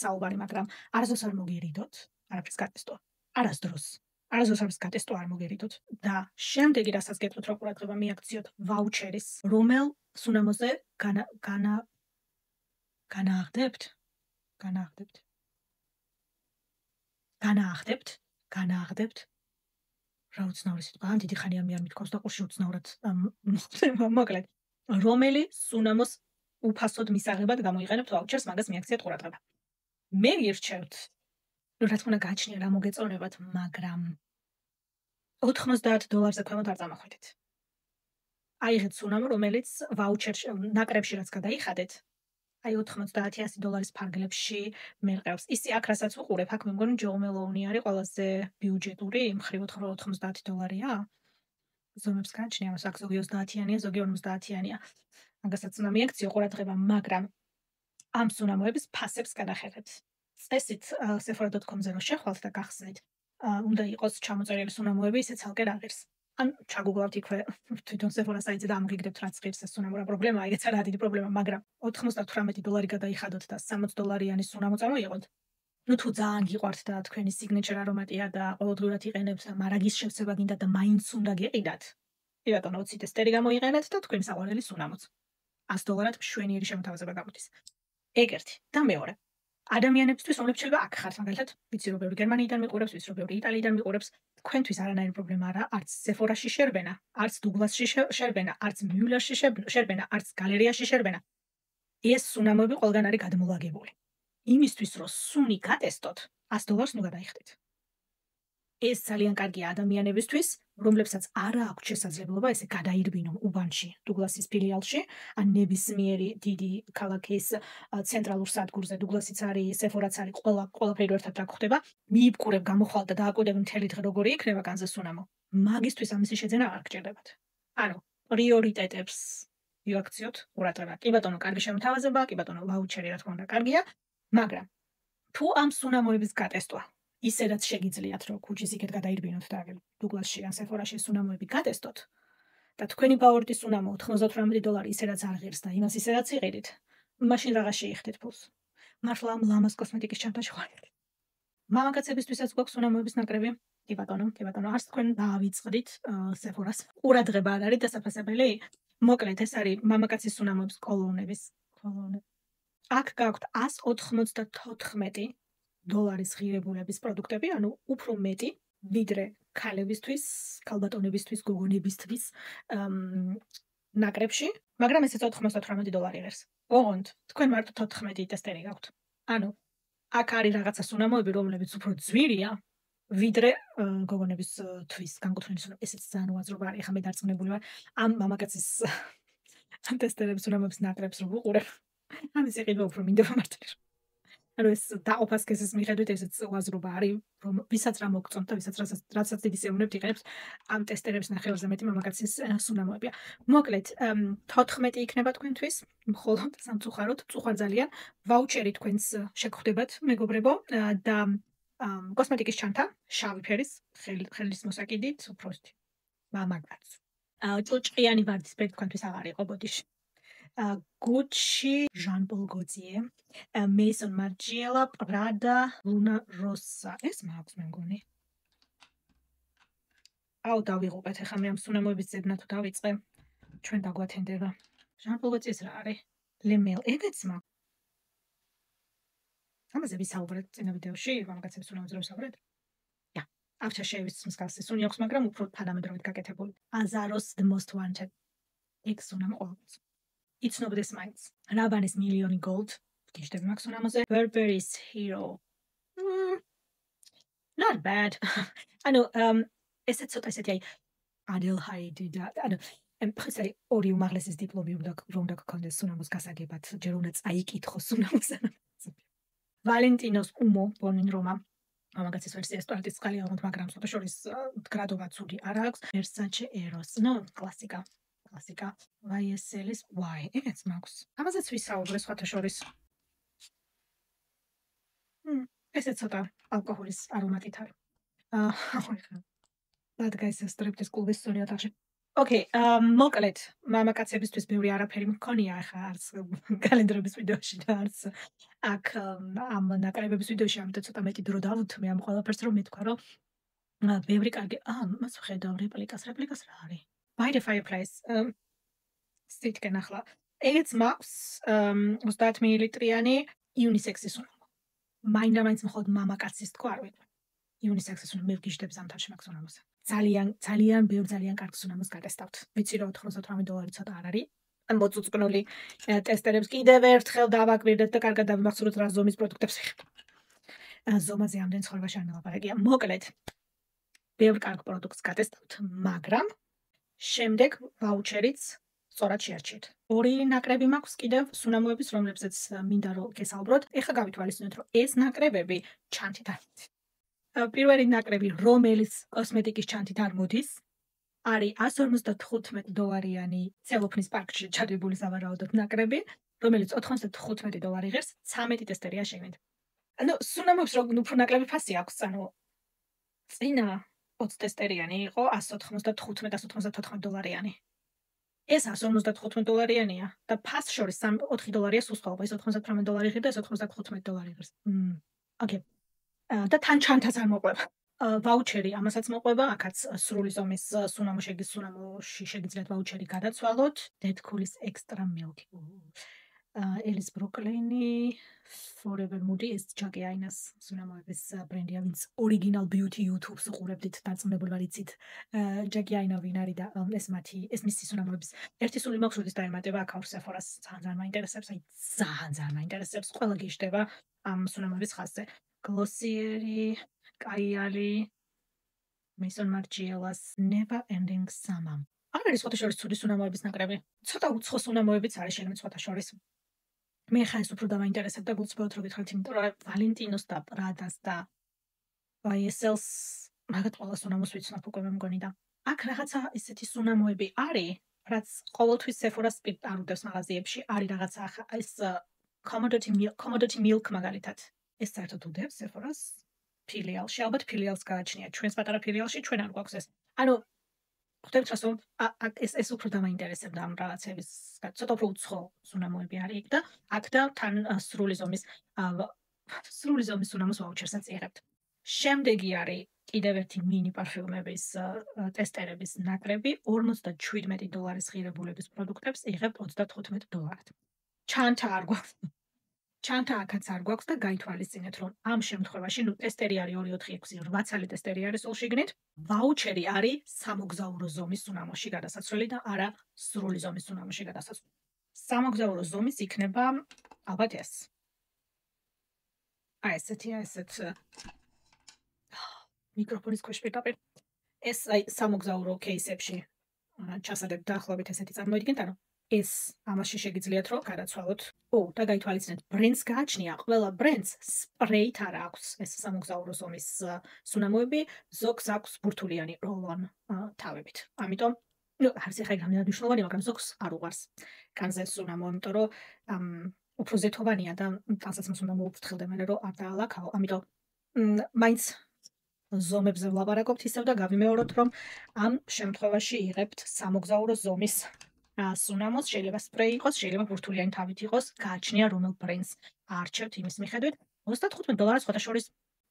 საუბარი, მაგრამ არასდროს არ მოგერიდოთ, არაფერს გატესტო. არასდროს არასდროს გატესტო არ მოგერიდოთ და შემდეგი რასაც გეტყვით, რომ ყურადღება მიაქციოთ ვაუჩერის, რომელ სუნამოზე განაახდებთ? რა უცნაური სიტყვა, დიდი ხანია მე არ მithქვავს და ყურში უცნაურად მოკლედ. რომელი სუნამოს უფასოდ მისაღებად გამოიყენებთ ვაუჩერს, მაგას მიაქციეთ ყურადღება. მე გირჩევთ, რა თქმა უნდა გააჩნია რა მოგეწონებათ, მაგრამ $90-ზე ქვემოთ არ წამოხვიდეთ. აიღეთ სუნამო, რომელიც ვაუჩერში ნაკრებში რაც გადაიხადეთ, აი $90-100 ფარგლებში მერყევს. ისი აქ რასაც უყურებ, აქ მე მგონი Jo Malone არის ყველაზე ბიუჯეტური, მხრივ $90-ია. ზომებს გააჩნია, მას აქ ზოგი 30-იანია, ზოგი 50-იანია. მაგასაც უნდა მიაქციო ყურადღება, მაგრამ ამ სუნამოების ფასებს გადახედეთ. წესით sephora.com-ზე რო შეხვალთ და გახსნით, უნდა იყოს ჩამოწერილი სუნამოები, ისე ცალკე რა ღირს. ან ჩაგუგლავთ იქვე თვითონ Sephora საიტზე და ამოგიგდებთ რაც ღირს ეს სუნამო, რა პრობლემაა, ეგეც არა დიდი პრობლემა, მაგრამ $98 გადაიხადოთ და $60-იანი სუნამო წამოიღოთ. ნუ თუ ძალიან გიყვართ და თქვენი signature არომატია და ყოველდღურად იყენებთ, მარაგის შევსება გინდა და მაინც უნდა გიყიდათ. კი ბატონო, 20 ტესტერი გამოიყენეთ და თქვენი საყვარელი სუნამოც. $100 მშვენიერი შემოთავაზება გამოდის. ეგ ერთი და მეორე. ადამიანებისთვის, რომლებიც შეიძლება აქ ხართ, მაგალითად, ვიცი რომ ბევრი გერმანიიდან მიყურებს, ვიცი რომ ბევრი იტალიიდან მიყურებს, თქვენთვის არანაირი პრობლემა არა, არც Sephora-ში შერბენა, არც Douglas-ში შერბენა, არც Müller-ში შერბენა, არც გალერეაში შერბენა. ეს სუნამოები ყველგან არის გადმოვაგებული. იმისთვის რომ სუნი გატესტოთ, $100 ნუ გადაიხდეთ. ეს ძალიან კარგია ადამიანებისთვის, რომლებსაც არ აქვს შესაძლებლობა ესე გადაირბინონ უბანში, Douglas-ის ფილიალში, ან ნებისმიერი დიდი ქალაქის ცენტრალურ სადგურზე, Douglas-იც არის, Sephora-ც არის, ყველაფერი ერთად რა გხდება, მიიბკურებ, გამოხვალ და დააკვირდებ მთელი დღე როგორი იქნება განზე სუნამო. მაგისთვის ამისი შეძენა არ გჭირდებათ. ანუ პრიორიტეტებს მიაქციოთ ყურადღება. კი ბატონო, კარგი შემოთავაზება, კი ბატონო, ვაუჩერი რა თქმა უნდა კარგია, მაგრამ თუ ამ სუნამოების გატესტვა ისედაც შეგიძლიათ, რომ ქუჩის იქეთ გადაირბინოთ და Douglas-ში ან Sephora-ში სუნამოები გატესტოთ და თქვენი ფავორიტი სუნამო $98 ისედაც არ ღირს და იმას ისედაც იყიდით, მაშინ რაღა შეიხდეთ ფულს. მართლა ამ ლამაზ კოსმეტიკის ჩანთაში ხვალით. მამაკაცებისთვისაც გვაქვს სუნამოების ნაკრები? კი ბატონო, არც თქვენ დაავიწყდით Sephora-ს. ყურადღება არ არის დასაფასებელი? მოკლედ, ეს არის მამაკაცის სუნამოების კოლონები. აქ გაქვთ $194 ღირებულების პროდუქტები, ანუ უფრო მეტი ვიდრე ქალებისთვის, ქალბატონებისთვის, გოგონებისთვის ნაკრებში, მაგრამ ესეც $98 ღირს. ოღონდ თქვენ მარტო 14 ტესტერი გაქვთ. ანუ აქ არის რაღაცა სუნამოები, რომლებიც უფრო ძვირია ვიდრე გოგონებისთვის განკუთვნილი სუნამო. ესეც ძალიან უაზრობა არის. ახლა მე დარწმუნებული ვარ ამ მამაკაცის ტესტერების სუნამოების ნაკრებს რო ვუყურებ. ამის იყიდვა უფრო მინდება მართალი. ანუ ეს დაყოფას კესის მიხედვით ესეც უაზრობა არის, რომ ვისაც რა მოგწონთ და ვისაც რასაც დიდი სიამოვნებთ იყენებს ამ ტესტერების ნახევარზე მეტი მამაკაცის სუნამოებია. მოკლედ 14 იქნება თქვენთვის, მხოლოდ სამწუხაროდ, წუხარ ძალიან. ვაუჩერი თქვენს შეგხვდებათ, მეგობრებო, და კოსმეტიკის ჩანთა, შავი ფერის, ხელის მოსაკიდით, უფრო ისეთი მამაკაც. ჭუჭყიანი ვარდისფერი თქვენთვის აღარ იყო ბოდიში. Gucci, Jean-Paul Gaultier, Maison Margiela, Prada, Luna Rossa. ეს მაქვს მე მგონი. აუ დავიღუპეთ, ახლა მე ამ სუნამოების ზედნა თუ დავიწყე, ჩვენ დაგვათენდება. Jean-Paul Gaultier-ს რა არის? Lemel, ეგეც მაქვს. ამაზე ვისაუბრეთ წინა ვიდეოში, მამაკაცების სუნამოებზე რომ ვისაუბრეთ. Aftershave-ის მსგავსი სუნი აქვს, მაგრამ უფრო თანამედროვედ გაკეთებული. Azaros The Most Wanted. ეგ სუნამო ყოველთვის. იცნობდეს მაინც. Rabanne-ის Million Gold. გიჟდები მაქვს სუნამოზე. Burberry's Hero. Not bad. ანუ ესეც ცოტა ესეთი აი Adelheid და ანუ ხსე ორი უმაღლესის დიპლომი უნდა გქონდეს სუნამოს გასაგებად, ჯერ უნდა წაიკითხო სუნამოს. Valentino's Umo Born in Roma. მამაკაცის ვერსია სტუარტის წყალი ალბათ, მაგრამ ცოტა შორის გრადობა ცუდი არ აქვს. Versace Eros. No, კლასიკა. YSL-ის Y. ეგეც მაქვს. ამაზეც ვისაუბრე სხვათა შორის. ესეც ცოტა ალკოჰოლის არომატით არის. დადგაისესტრებდეს კლუბის სუნი ოთახში. Okay, მოკლედ, მამაკაცებისთვის ბევრი არაფერი მქონია ახლა არც კალენდრების ვიდეოში და არც აქ ამ ნაკრებების ვიდეოში, ამიტომ ცოტა მეტი დრო დავუთმე ამ ყველაფერს, რომ მეთქვა, რომ ბევრი კარგი მას ვხედავ რეპლიკას რა არის? By the Fireplace. სტიტკენ ახლა. ეგეც მაქვს 30 მილilitrიანი unisex-ის სუნამო. მაინდა-მაინც მხოლოდ მამაკაცის თქვა არ ვიტყვი. unisex-ის სუნამო მე ვგიჟდები ზამთარში მაქვს სუნამოზე. ძალიან ბევრ ძალიან კარგ სუნამოს გატესტავთ. ვიცი რომ $98 ცოტა არ არის. მოწუწკნული ტესტერებს კიდევ ერთხელ დავაკვირდეთ და კარგად დავიმახსოვროთ რა ზომის პროდუქტებს ვიღებთ. ზომაზე ამდენ ცხოვრებაში არ მელაპარაკია. მოკლედ, ბევრ კარგ პროდუქტს გატესტავთ, მაგრამ შემდეგ ვაუჩერიც სწორად შეარჩიეთ. ორი ნაკრები მაქვს კიდევ სუნამოების, რომლებზეც მინდა რომ გესაუბროთ. ეხლა გავითვალისწინოთ, რომ ეს ნაკრებები ჩანთით არ მოდის. პირველი ნაკრები, რომელიც კოსმეტიკის ჩანთით არ მოდის, არის $155-იანი ცელოფნის პარკში ჩადებული სავარაუდოდ ნაკრები, რომელიც $95 ღირს, 13 ტესტერია შეგნით. ანუ სუნამოებს რომ უფრო ნაკლები ფასი აქვს, ანუ წინა 20 ტესტერიანი იყო $195-194-იანი. ეს $155-იანია და ფას შორის $4 სულ სხვაობა, ეს $98 ღირს და ეს $95 ღირს. Okay. და თან ჩანთაც არ მოყვება. ვაუჩერი ამასაც მოყვება, აქაც სრული ზომის სუნამოში შეგიძლიათ ვაუჩერი გადაცვალოთ. Dead-Cool-ის Extra Milky. Elis Brooklyn-ი, Forever Moody, ეს ჯაკი აინას სუნამოების ბრენდია, ვინც Original Beauty YouTube-ს უყურებდით, დარწმუნებული ვარ იცით ჯაკი აინა ვინ არის და ეს მისი სუნამოების ერთი სული მაქვს, როდის დაემატება აქაურ Sephora-ს, ძალიან მაინტერესებს, აი ძალიან მაინტერესებს, ყველა გიჟდება ამ სუნამოების ხაზზე. Glossier-ი, Kajali, Maison Margiela's Never Ending Summer. არ არის სხვათა შორის ცუდი სუნამოების ნაკრები. ცოტა უცხო სუნამოებიც არის შეგნით სხვათა შორის. მე ხა ეს უფრო დამაინტერესებდა გულწრფელად რო გითხრათ, იმიტომ რომ Valentino's და Prada-ს და YSL-ს მაგათ ყველა სუნამოს ვიცნობ უკვე მე მგონი და აქ რაღაცა ისეთი სუნამოები არის, რაც ყოველთვის Sephora-ს არ უდევს მაღაზიებში, არის რაღაცა ეს commodity milk მაგალითად. ეს საერთოდ უდევს Sephora-ს ფილიალში, ალბათ ფილიალს გააჩნია. ჩვენს პატარა ფილიალში ჩვენ არ გვაქვს ეს. ანუ ხვდებით რას რომ ეს უფრო დამაინტერესებდა ამ რაღაცების. ცოტა უფრო უცხო სუნამოები არის იქ და აქ და თან სრული ზომის სუნამოს ვაუჩერსაც იღებთ. შემდეგი არის კიდევ ერთი მინი პარფიუმების ტესტერების ნაკრები, $47 ღირებულების პროდუქტებს იღებთ $35. ჩანთა არ გვაქვს. ჩანთა აქაც არ გვაქვს და გაითვალისწინეთ, რომ ამ შემთხვევაში, ტესტერი არის 2, 4, 6, 8 ცალი ტესტერი არის სულ შიგნით. ვაუჩერი არის სამოგზაურო ზომის სუნამოში გადასაცვლელი და არა სრული ზომის სუნამოში გადასაცვლელი. სამოგზაურო ზომის იქნება ალბათ ეს. ესეთ მიკროფონის ქვეშ პირდაპირ. ეს სამოგზაურო кейსებში ჩასადებ დაახლოებით ესეთი წარმოიდგინეთ, ანუ ეს ამაში შეგიძლიათ რომ გადაცვალოთ. და გაითვალისწინეთ, ბრენდს გააჩნია, ყველა ბრენდს სპრეით არ აქვს ეს სამოგზაურო ზომის სუნამოები, ზოგს აქვს ბურთულიანი როლ-on თავებით. ამიტომ არის ახლა რამდენად მნიშვნელოვანი, მაგრამ ზოგს არ უყვარს განზე სუნამო, იმიტომ რომ უფრო ზეთოვანია და ტანსაცმელს უნდა მოუფრთხილდე მერე რომ არ დაალაქაო. ამიტომ მაინც ზომებზე ვლაპარაკობთ ისევ და გავიმეოროთ, რომ ამ შემთხვევაში იღებთ სამოგზაურო ზომის სუნამოს, შეიძლება სპრეი იყოს, შეიძლება ბურთულიანი თავით იყოს, გააჩნია რომელ ბრენდს არჩევთ იმის მიხედვით. $35 სხვათა შორის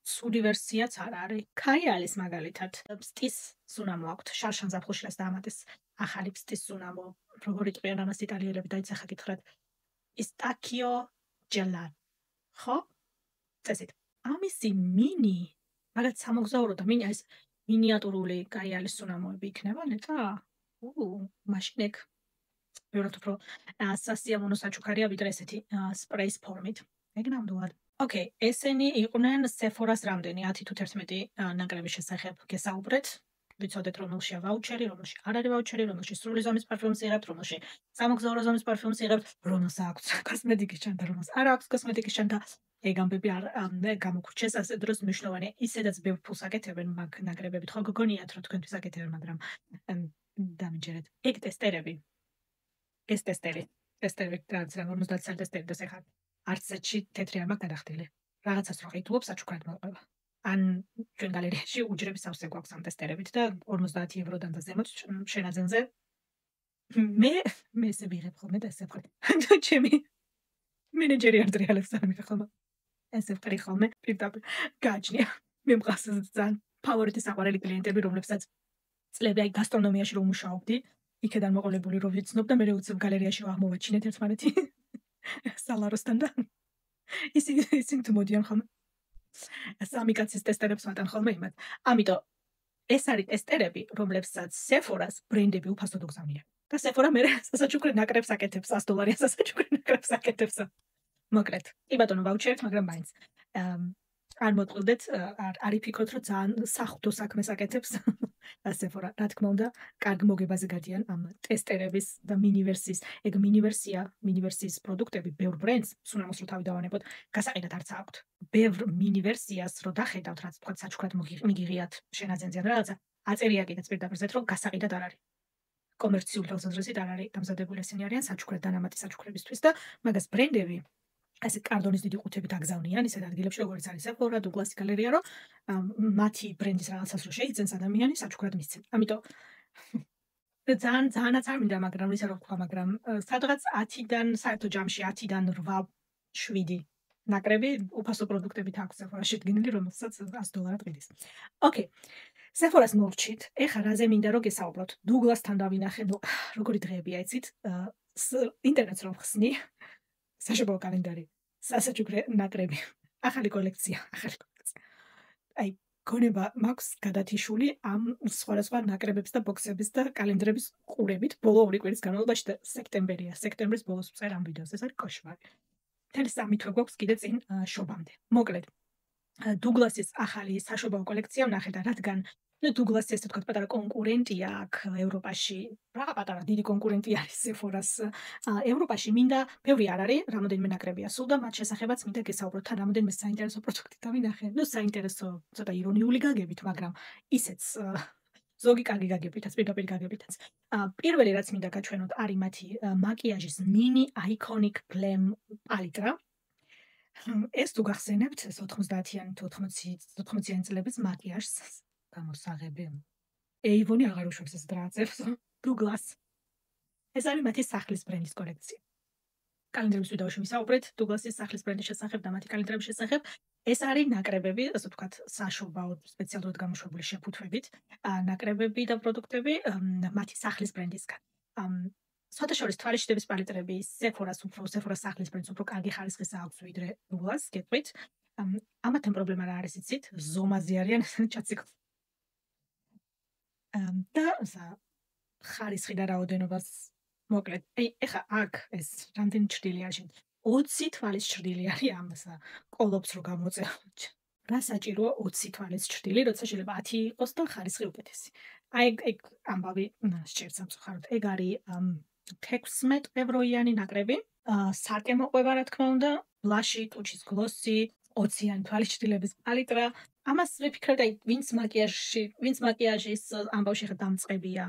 ცუდი ვერსიაც არ არის. ქაიალის მაგალითად ფსტის სუნამო აქვთ, შარშან ზაფხულშილას დაამატეს ახალი ფსტის სუნამო. როგორ იყვიან ამას იტალიელები და იცახა გითხრათ. პისტაქიო ჯელატო. ხო? წესით. ამისი მინი, მაგათ სამოგზაურო და მინი არის მინიატურული კაიალის სუნამოები იქნება ნეტა? მაშინ ეგ ბევრად უფრო სასიამოვნო საჩუქარია ვიდრე ესეთი სპრეის ფორმით. ეგ ნამდვილად. ოკეი, ესენი იყვნენ Sephora-ს რამდენი 10 თუ 11 ნაკრების შესახებ გესაუბრეთ. ვიცოდეთ რომელშია ვაუჩერი, რომელში არ არის ვაუჩერი, რომელში სრული ზომის პარფიუმს იღებთ, რომელში სამოგზაურო ზომის პარფიუმს იღებთ, რომელს აქვს კოსმეტიკის ჩანთა, რომელს არ აქვს კოსმეტიკის ჩანთა. ეგ ამბები არ გამოგვრჩეს ასე დროს მნიშვნელოვანია. ისედაც ბევრ ფულს აკეთებენ მაგ ნაკრებებით. ხო გოგონიათ რომ თქვენთვის აკეთებენ, მაგრამ დამიჯერეთ. ეგ ტესტერები. ეს ტესტერი რაც 50 წელი ტესტერი და ახლა არც ზეთში თეთრი არ მაქვს გადახდილი. რაღაცას რო ყიდულობ საჩუქრად მოყვება. ან ჩვენ გალერეაში უჯრების სავსე გვაქვს ამ ტესტერებით და 50 ევროდან და ზემოთ შენაძენზე მე ესე ვიღებ ხოლმე და ესე ვხდი. ჩემი მენეჯერი არ დრიალებს ამ ხომ. ესე ვყრი ხოლმე პირდაპირ გააჩნია. მე მყავს ძალიან ფავორიტი საყვარელი კლიენტები, რომლებსაც წლები აი გასტრონომიაში რომ მუშაობდი, იქედან მოყოლებული რო ვიცნობ და მე უცებ გალერეაში აღმოვაჩინეთ ერთმანეთი სალაროსთან და ისინი თუ მოდიან ხოლმე. სამი კაცის ტესტერებს ვატან ხოლმე იმათ. ამიტომ ეს არის ტესტერები, რომლებსაც Sephora-ს ბრენდები უფასოდ უგზავნიან. და Sephora მე სასაჩუქრე ნაკრებს აკეთებს, $100 სასაჩუქრე ნაკრებს აკეთებს. მოკლედ, კი ბატონო ვაუჩერით, მაგრამ მაინც არ მოტყილდეთ, არ იფიქროთ, რომ ძალიან სახვდო საქმეს აკეთებს Sephora. რა თქმა უნდა, კარგ მოგებაზე გადიან ამ ტესტერების და მინივერსიის. ეგ მინივერსიის პროდუქტები ბევრ ბრენდს, სუნამოს რო თავი დავანებოთ, გასაყიდად არც აქვთ. ბევრ მინივერსიას რო დახედავთ, რაც თქვა საჩუქრად მიგიღიათ შენაძენზე ან რაღაცა, აწერია კიდეც პირდაპირ რომ გასაყიდად არ არის. კომერციული თვალსაზრისით არ არის დამზადებული, ესენი არიან საჩუქრად დანამატი საჩუქრებისთვის და მაგას ბრენდები ასე კარდონის დიდი ყუთებით აგზავნიან ისეთ ადგილებში, როგორც არის Sephora, Douglas გალერეა, რომ მათი ბრენდის რაღაცას რო შეიძენს ადამიანი, საჩუქრად მისცემ. ამიტომ ძალიანაც არ მინდა, მაგრამ ისე რომ ვთქვა, მაგრამ სადღაც 10-დან საერთო ჯამში 10-დან 8-7 ნაკრები უფასო პროდუქტებით აქვს Sephora შედგენილი, რომელსაც $100 ყიდის. ოკეი. Sephora-ს მოვრჩით. ეხლა რაზე მინდა რომ გესაუბროთ? Douglas-თან დავინახე, როგორი დღეებია იცით? ინტერნეტს რომ ხსნი, საშობაო კალენდარი, სასაჩუქრე ნაკრები, ახალი კოლექცია. აი, გონება მაქვს გადათიშული ამ სხვადასხვა ნაკრებებს და ბოქსების და კალენდრების ყურებით ბოლო 2 კვირის განმავლობაში და სექტემბერია. სექტემბრის ბოლოს ვწერ ამ ვიდეოს, ეს არის კოშმარი. მთელი 3 თვე გვაქვს კიდე წინ შობამდე. მოკლედ, Douglas-ის ახალი საშობაო კოლექცია ვნახე და რადგან Douglas-ი ესე თქვა პატარა კონკურენტია აქ ევროპაში, რა პატარა დიდი კონკურენტი არის Sephora-ს ევროპაში, მინდა ბევრი არ არის, რამოდენიმე ნაკრებია სულ და მათ შესახებაც მინდა გესაუბროთ და რამოდენიმე საინტერესო პროდუქტი დავინახე. საინტერესო, ცოტა ირონიული გაგებით, მაგრამ ისეც ზოგი კარგი გაგებითაც, პირდაპირ გაგებითაც. პირველი რაც მინდა გაჩვენოთ, არის მათი მაკიაჟის mini iconic glam პალიტრა. ეს თუ გახსენებთ, ეს 90-იანი თუ 80-იანი წლების მაკიაჟს გამოსაღები. Avon-ი აღარ უშვებს ეს დრაცებს. Douglas. ეს არის მათი სახლის ბრენდის კოლექცია. კალენდრების ვიდეოში ვისაუბრეთ Douglas-ის სახლის ბრენდის შესახებ და მათი კალენდრების შესახებ. ეს არის ნაკრებები, ასე ვთქვათ, საშობაო სპეციალურად გამოშვებული შეფუთვებით, ნაკრებები და პროდუქტები მათი სახლის ბრენდისგან. სხვათა შორის თვალიშჩრდების პალიტრები Sephora-ს სახლის ბრენდს უფრო კარგი ხარისხის აქვს ვიდრე Rulas, გეტყვით. ამათთან პრობლემა რა არის იცით? ზომაზე არიან ჩაციკ. და ხარისხი და რაოდენობას მოკლედ. ეხა აქ ეს რამდენი ჩრდილი არის? 20 თვალის ჩრდილი არის ამასა. ყოლობს რო გამოწევთ. რა საჭიროა 20 თვალის ჩრდილი, როცა შეიძლება 10 იყოს და ხარისხი უკეთესი. ეგ ამბავი სჭირს სამწუხაროდ. ეგ არის 16 ევროიანი ნაკრები. სარკე მოყვება რა თქმა უნდა, ბლაში, ტუჩის გლოსი, 20-იანი თვალის ჩრდილების პალიტრა. ამას ვიფიქრებ და ვინც მაკიაჟის ამბავში ხა დამწყებია.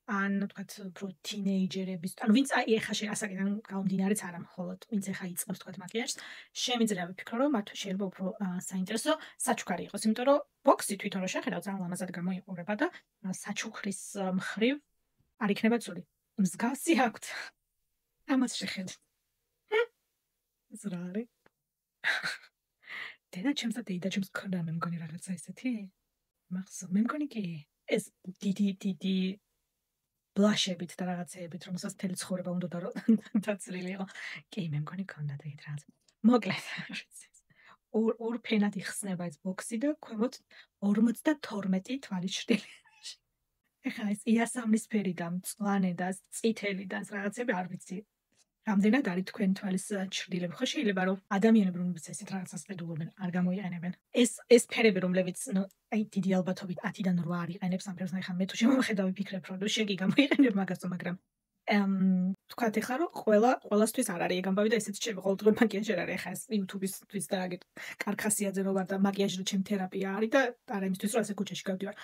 ან თქვათ უფრო თინეიჯერების, ანუ ვინც ეხა ასაკიდან გამომდინარეც არა მხოლოდ, ვინც ეხა იწყებს თქვათ მაკიაჟს, შემიძლია ვიფიქრო, რომ მათ შეიძლება უფრო საინტერესო საჩუქარი იყოს, იმიტომ რომ ბოქსი თვითონ რო შეხედავ ძალიან ლამაზად გამოიყურება და საჩუქრის მხრივ არ იქნება ცუდი. მსგავსი აქვთ. ამას შეხედეთ. ეს რა არის? დედაჩემს და დედაჩემს ქონდა მე მგონი რაღაცა ესეთი? მახსოვს, მე მგონი კი ეს დიდი ბლაშებით და რაღაცეებით, რომელსაც მთელი ცხოვრება უნდა და დაცლილი იყო. კი, მე მგონი ქონდა ეგეთ რაღაც. მოკლედ, ორ ფენად იხსნება ეს ბოქსი და ქვემოთ 52 თვალის ჩრდილი. ეხლა ეს იასამნისფერი და მწვანე და წითელი და რაღაცები არ ვიცი. რამდენად არის თქვენ თვალის ჩრდილები? ხო შეიძლება რომ ადამიანები რომლებიც ესეთ რაღაცას ყიდულობენ, არ გამოიყენებენ. ეს ფერები რომლებიც აი დიდი ალბათობით 10-დან 8 არ იყენებს ამ ფერს, ეხლა მე თუ შემოვხედავ ვიფიქრებ რომ შენ კი გამოიყენებ მაგას, მაგრამ თქვათ ეხლა რომ ყველასთვის არ არის ეგ ამბავი და ესეც შეიძლება ყოველდღიურ მაკიაჟი არ არის. ეხლა ეს YouTube-ისთვის და აგეთ კარქასიაძე რო ვარ და მაკიაჟი რო ჩემი თერაპია არის და არა იმისთვის რომ ასე ქუჩაში გავდივარ.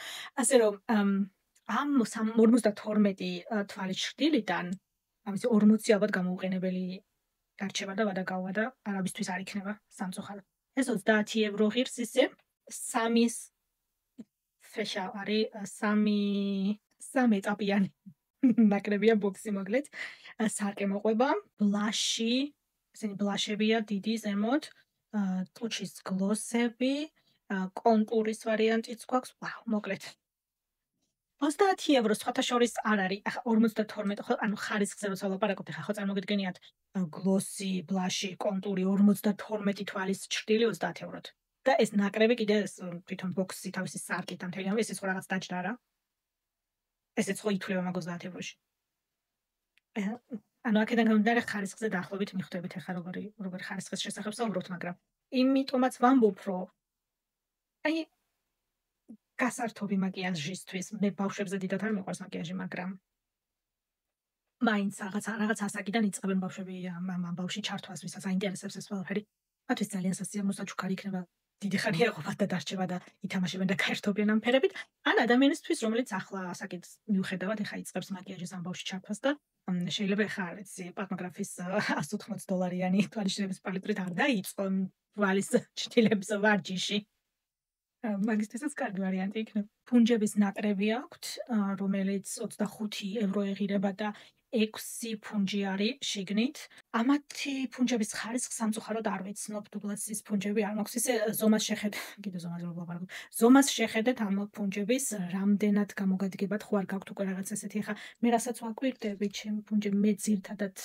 ასე რომ ამ 52 თვალის ჩრდილიდან ამისი 40 ალბათ გამოუყენებელი გარჩება და ვადაგავა და არავისთვის არ იქნება სამწუხაროდ. ეს 30 евро ღირს ისე 3 ფეშა არის 3 ეტაპიანი ნაკრებია ბოქსი მოკლედ. სარკე მოყვება, ბლაში, ესენი ბლაშებია დიდი ზემოთ, ტუჩის გლოსები, კონტურის ვარიანტიც გვაქვს. ვაუ, მოკლედ 30 евро სხვათა შორის არ არის. ახლა 52 ხო, ანუ ხარისხზე როცა ვლაპარაკობთ, ახლა ხო წარმოგიდგენიათ გლოსი, ბლაში, კონტური 52 თვალის ჩრდილი 30 ევროთ. და ეს ნაკრები კიდე თვითონ ბოქსი თავისი სარკით ამ თელი ეს ხო რაღაც დაჯდა რა. ესეც ხო ითვლება მაგ 30 ევროში. ანუ აქედან გამომდინარე ხარისხზე დაახლოებით მიხვდებით ახლა როგორი ხარისხის შესახებ საუბრობთ, მაგრამ იმიტომაც ვამბობ, რომ აი გასართობი მაკიაჟისთვის მე ბავშვებზე დიდად არ მიყვარს მაკიაჟი, მაგრამ მაინც რაღაც ასაკიდან იწყებენ ბავშვები ამ ბავში ჩართვას, ვისაც აინტერესებს ეს ყველაფერი. მათთვის ძალიან სასიამოვნო საჩუქარი იქნება, დიდი ხანი ეღობათ და დარჩება და ითამაშებენ და გაერთობიან ამ ფერებით. ან ადამიანისთვის, რომელიც ახლა ასაკით მიუხედავად ეხა იწყებს მაკიაჟის ამ ბავში ჩართვას და შეიძლება ეხა არ ვიცი, პატმოგრაფის $180-იანი თვალიშჩრდების პალიტრით არ დაიწყო თვალის ჩრდილების ვარჯიში. მაგისთვისაც კარგი ვარიანტი იქნება. ფუნჯების ნაკრები აქვთ, რომელიც 25 евро ეღირება და 6 ფუნჯი არის შიგნით. ამათი ფუნჯების ხარისხს სამწუხაროდ არ ვიცნობ, დუბლაცის ფუნჯები არ მაქვს. ისე ზომას შეხედეთ, კიდე ზომაზე ვლაპარაკობ. ზომას შეხედეთ ამ ფუნჯების რამდენად გამოგადგებათ, ხო არ გაქვთ უკვე რაღაც ესეთი. ახლა მე რასაც ვაკვირდები, ჩემი ფუნჯები მე ძირთადად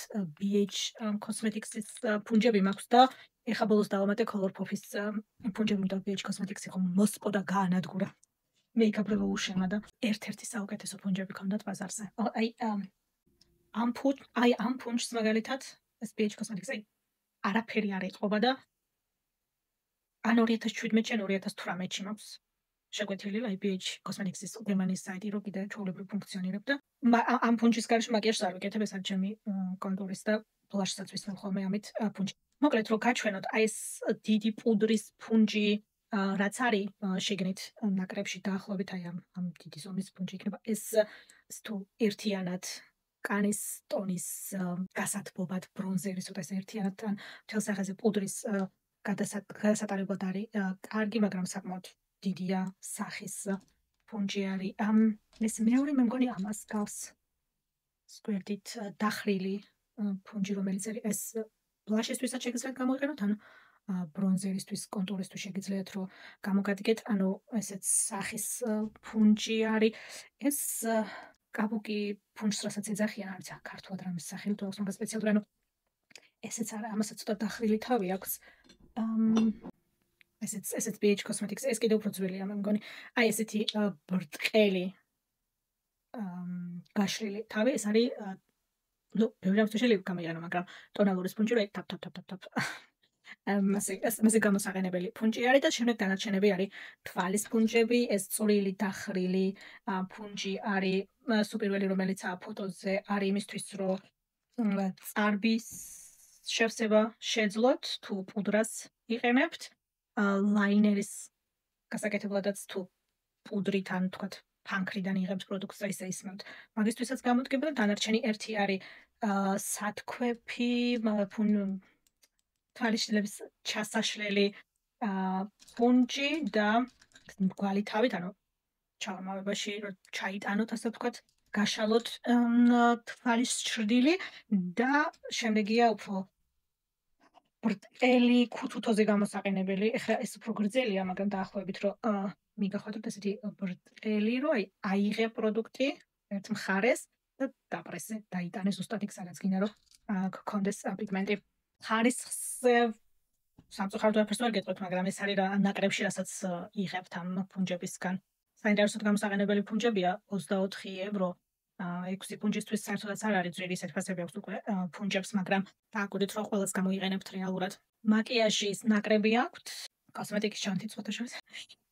BH Cosmetics-ის ფუნჯები მაქვს და ეხა ბოლოს დავამატე Colourpop-ის ფუნჯები და BH Cosmetics იყო მოსპო და გაანადგურა. Make-up Revolution და ერთ-ერთი საუკეთესო ფუნჯები ქონდათ ბაზარზე. აი ამ ფუნჯს მაგალითად ეს BH Cosmetics-ი არაფერი არ ეწყობა და ან 2017-ში ან 2018-ში მაქვს შეგვეთილი აი BH Cosmetics-ის გერმანიის საიტი რო კიდე ჩვეულებრივ ფუნქციონირებდა. ამ ფუნჯის გარშემო მაკიაჟს არ ვიკეთებ, ეს არის ჩემი კონტურის და ბლაშსაც ვისმენ ხოლმე ამით ფუნჯი. მოკლედ რო გაჩვენოთ აი ეს დიდი პუდრის ფუნჯი რაც არის შიგნით ნაკრებში დაახლოებით აი ამ დიდი ზომის ფუნჯი იქნება. ეს თუ ერთიანად კანის ტონის გასათბობად ბრონზერის უტეს ერთიანად ან მთელ სახეზე პუდრის გადასატარებლად არის კარგი, მაგრამ საკმაოდ დიდია სახის ფუნჯი არის. ეს მეორე მე მგონი ამას გავს სკვერტით დახრილი ფუნჯი, რომელიც არის ეს ბლაშისთვისაც შეგიძლიათ გამოიყენოთ, ან ბრონზერისთვის, კონტურისთვის შეგიძლიათ რომ გამოგადგეთ, ანუ ესეც სახის ფუნჯი არის. ეს კაბუკი ფუნჩს რასაც ეძახიან, არის ქართულად რამის სახელი, თუ აქვს მაგას სპეციალური, ანუ ესეც არა, ამასაც ცოტა დახრილი თავი აქვს. ესეც BH Cosmetics, ეს კიდევ უფრო ძველია, მე მგონი. აი ესეთი ბრტყელი გაშლილი თავი, ეს არის ნუ ბევრი რამის შეიძლება გამიგანო, მაგრამ ტონალური სპონჯი რა თაფ. მასე გამოსაღენებელი ფუნჯი არის და შემდეგ დანარჩენები არის თვალის ფუნჯები, ეს წვრილი დახრილი ფუნჯი არის სუპირველი, რომელიც ფოტოზე არის იმისთვის, რომ წარბის შევსება შეძლოთ, თუ პუდრას იყენებთ, ლაინერის გასაკეთებლადაც თუ პუდრით ან თქვათ ფანქრიდან იღებთ პროდუქტს და ისე ისმევთ. მაგისთვისაც გამოდგება და დანარჩენი ერთი არის სათქვეფი თვალიშვილების ჩასაშლელი ფუნჯი და მრგვალი თავით, ანუ ჩაღრმავებაში რომ ჩაიტანოთ, ასე ვთქვათ, გაშალოთ თვალის ჩრდილი და შემდეგია უფრო ბრტყელი ქუთუთოზე გამოსაყენებელი. ეხლა ეს უფრო გრძელია, მაგრამ დაახლოებით რომ მიგახვედროთ ესეთი ბრტყელი, რომ აიღე პროდუქტი ერთ მხარეს და დაპრესე, დაიტანე ზუსტად იქ, სადაც გინდა რომ გქონდეს პიგმენტი. ხარისხზე სამწუხაროდ ვერაფერს ვერ გეტყვით, მაგრამ ეს არის რა ნაკრებში, რასაც იღებთ ამ ფუნჯებისგან. საინტერესოდ გამოსაყენებელი ფუნჯებია 24 ევრო. 6 ფუნჯისთვის საერთოდაც არ არის ძვირი, ისეთ ფასები აქვს უკვე ფუნჯებს, მაგრამ დააკვირდით, რომ ყველას გამოიყენებთ რეალურად. მაკიაჟის ნაკრები აქვთ, კოსმეტიკის ჩანთი ცოტა შორის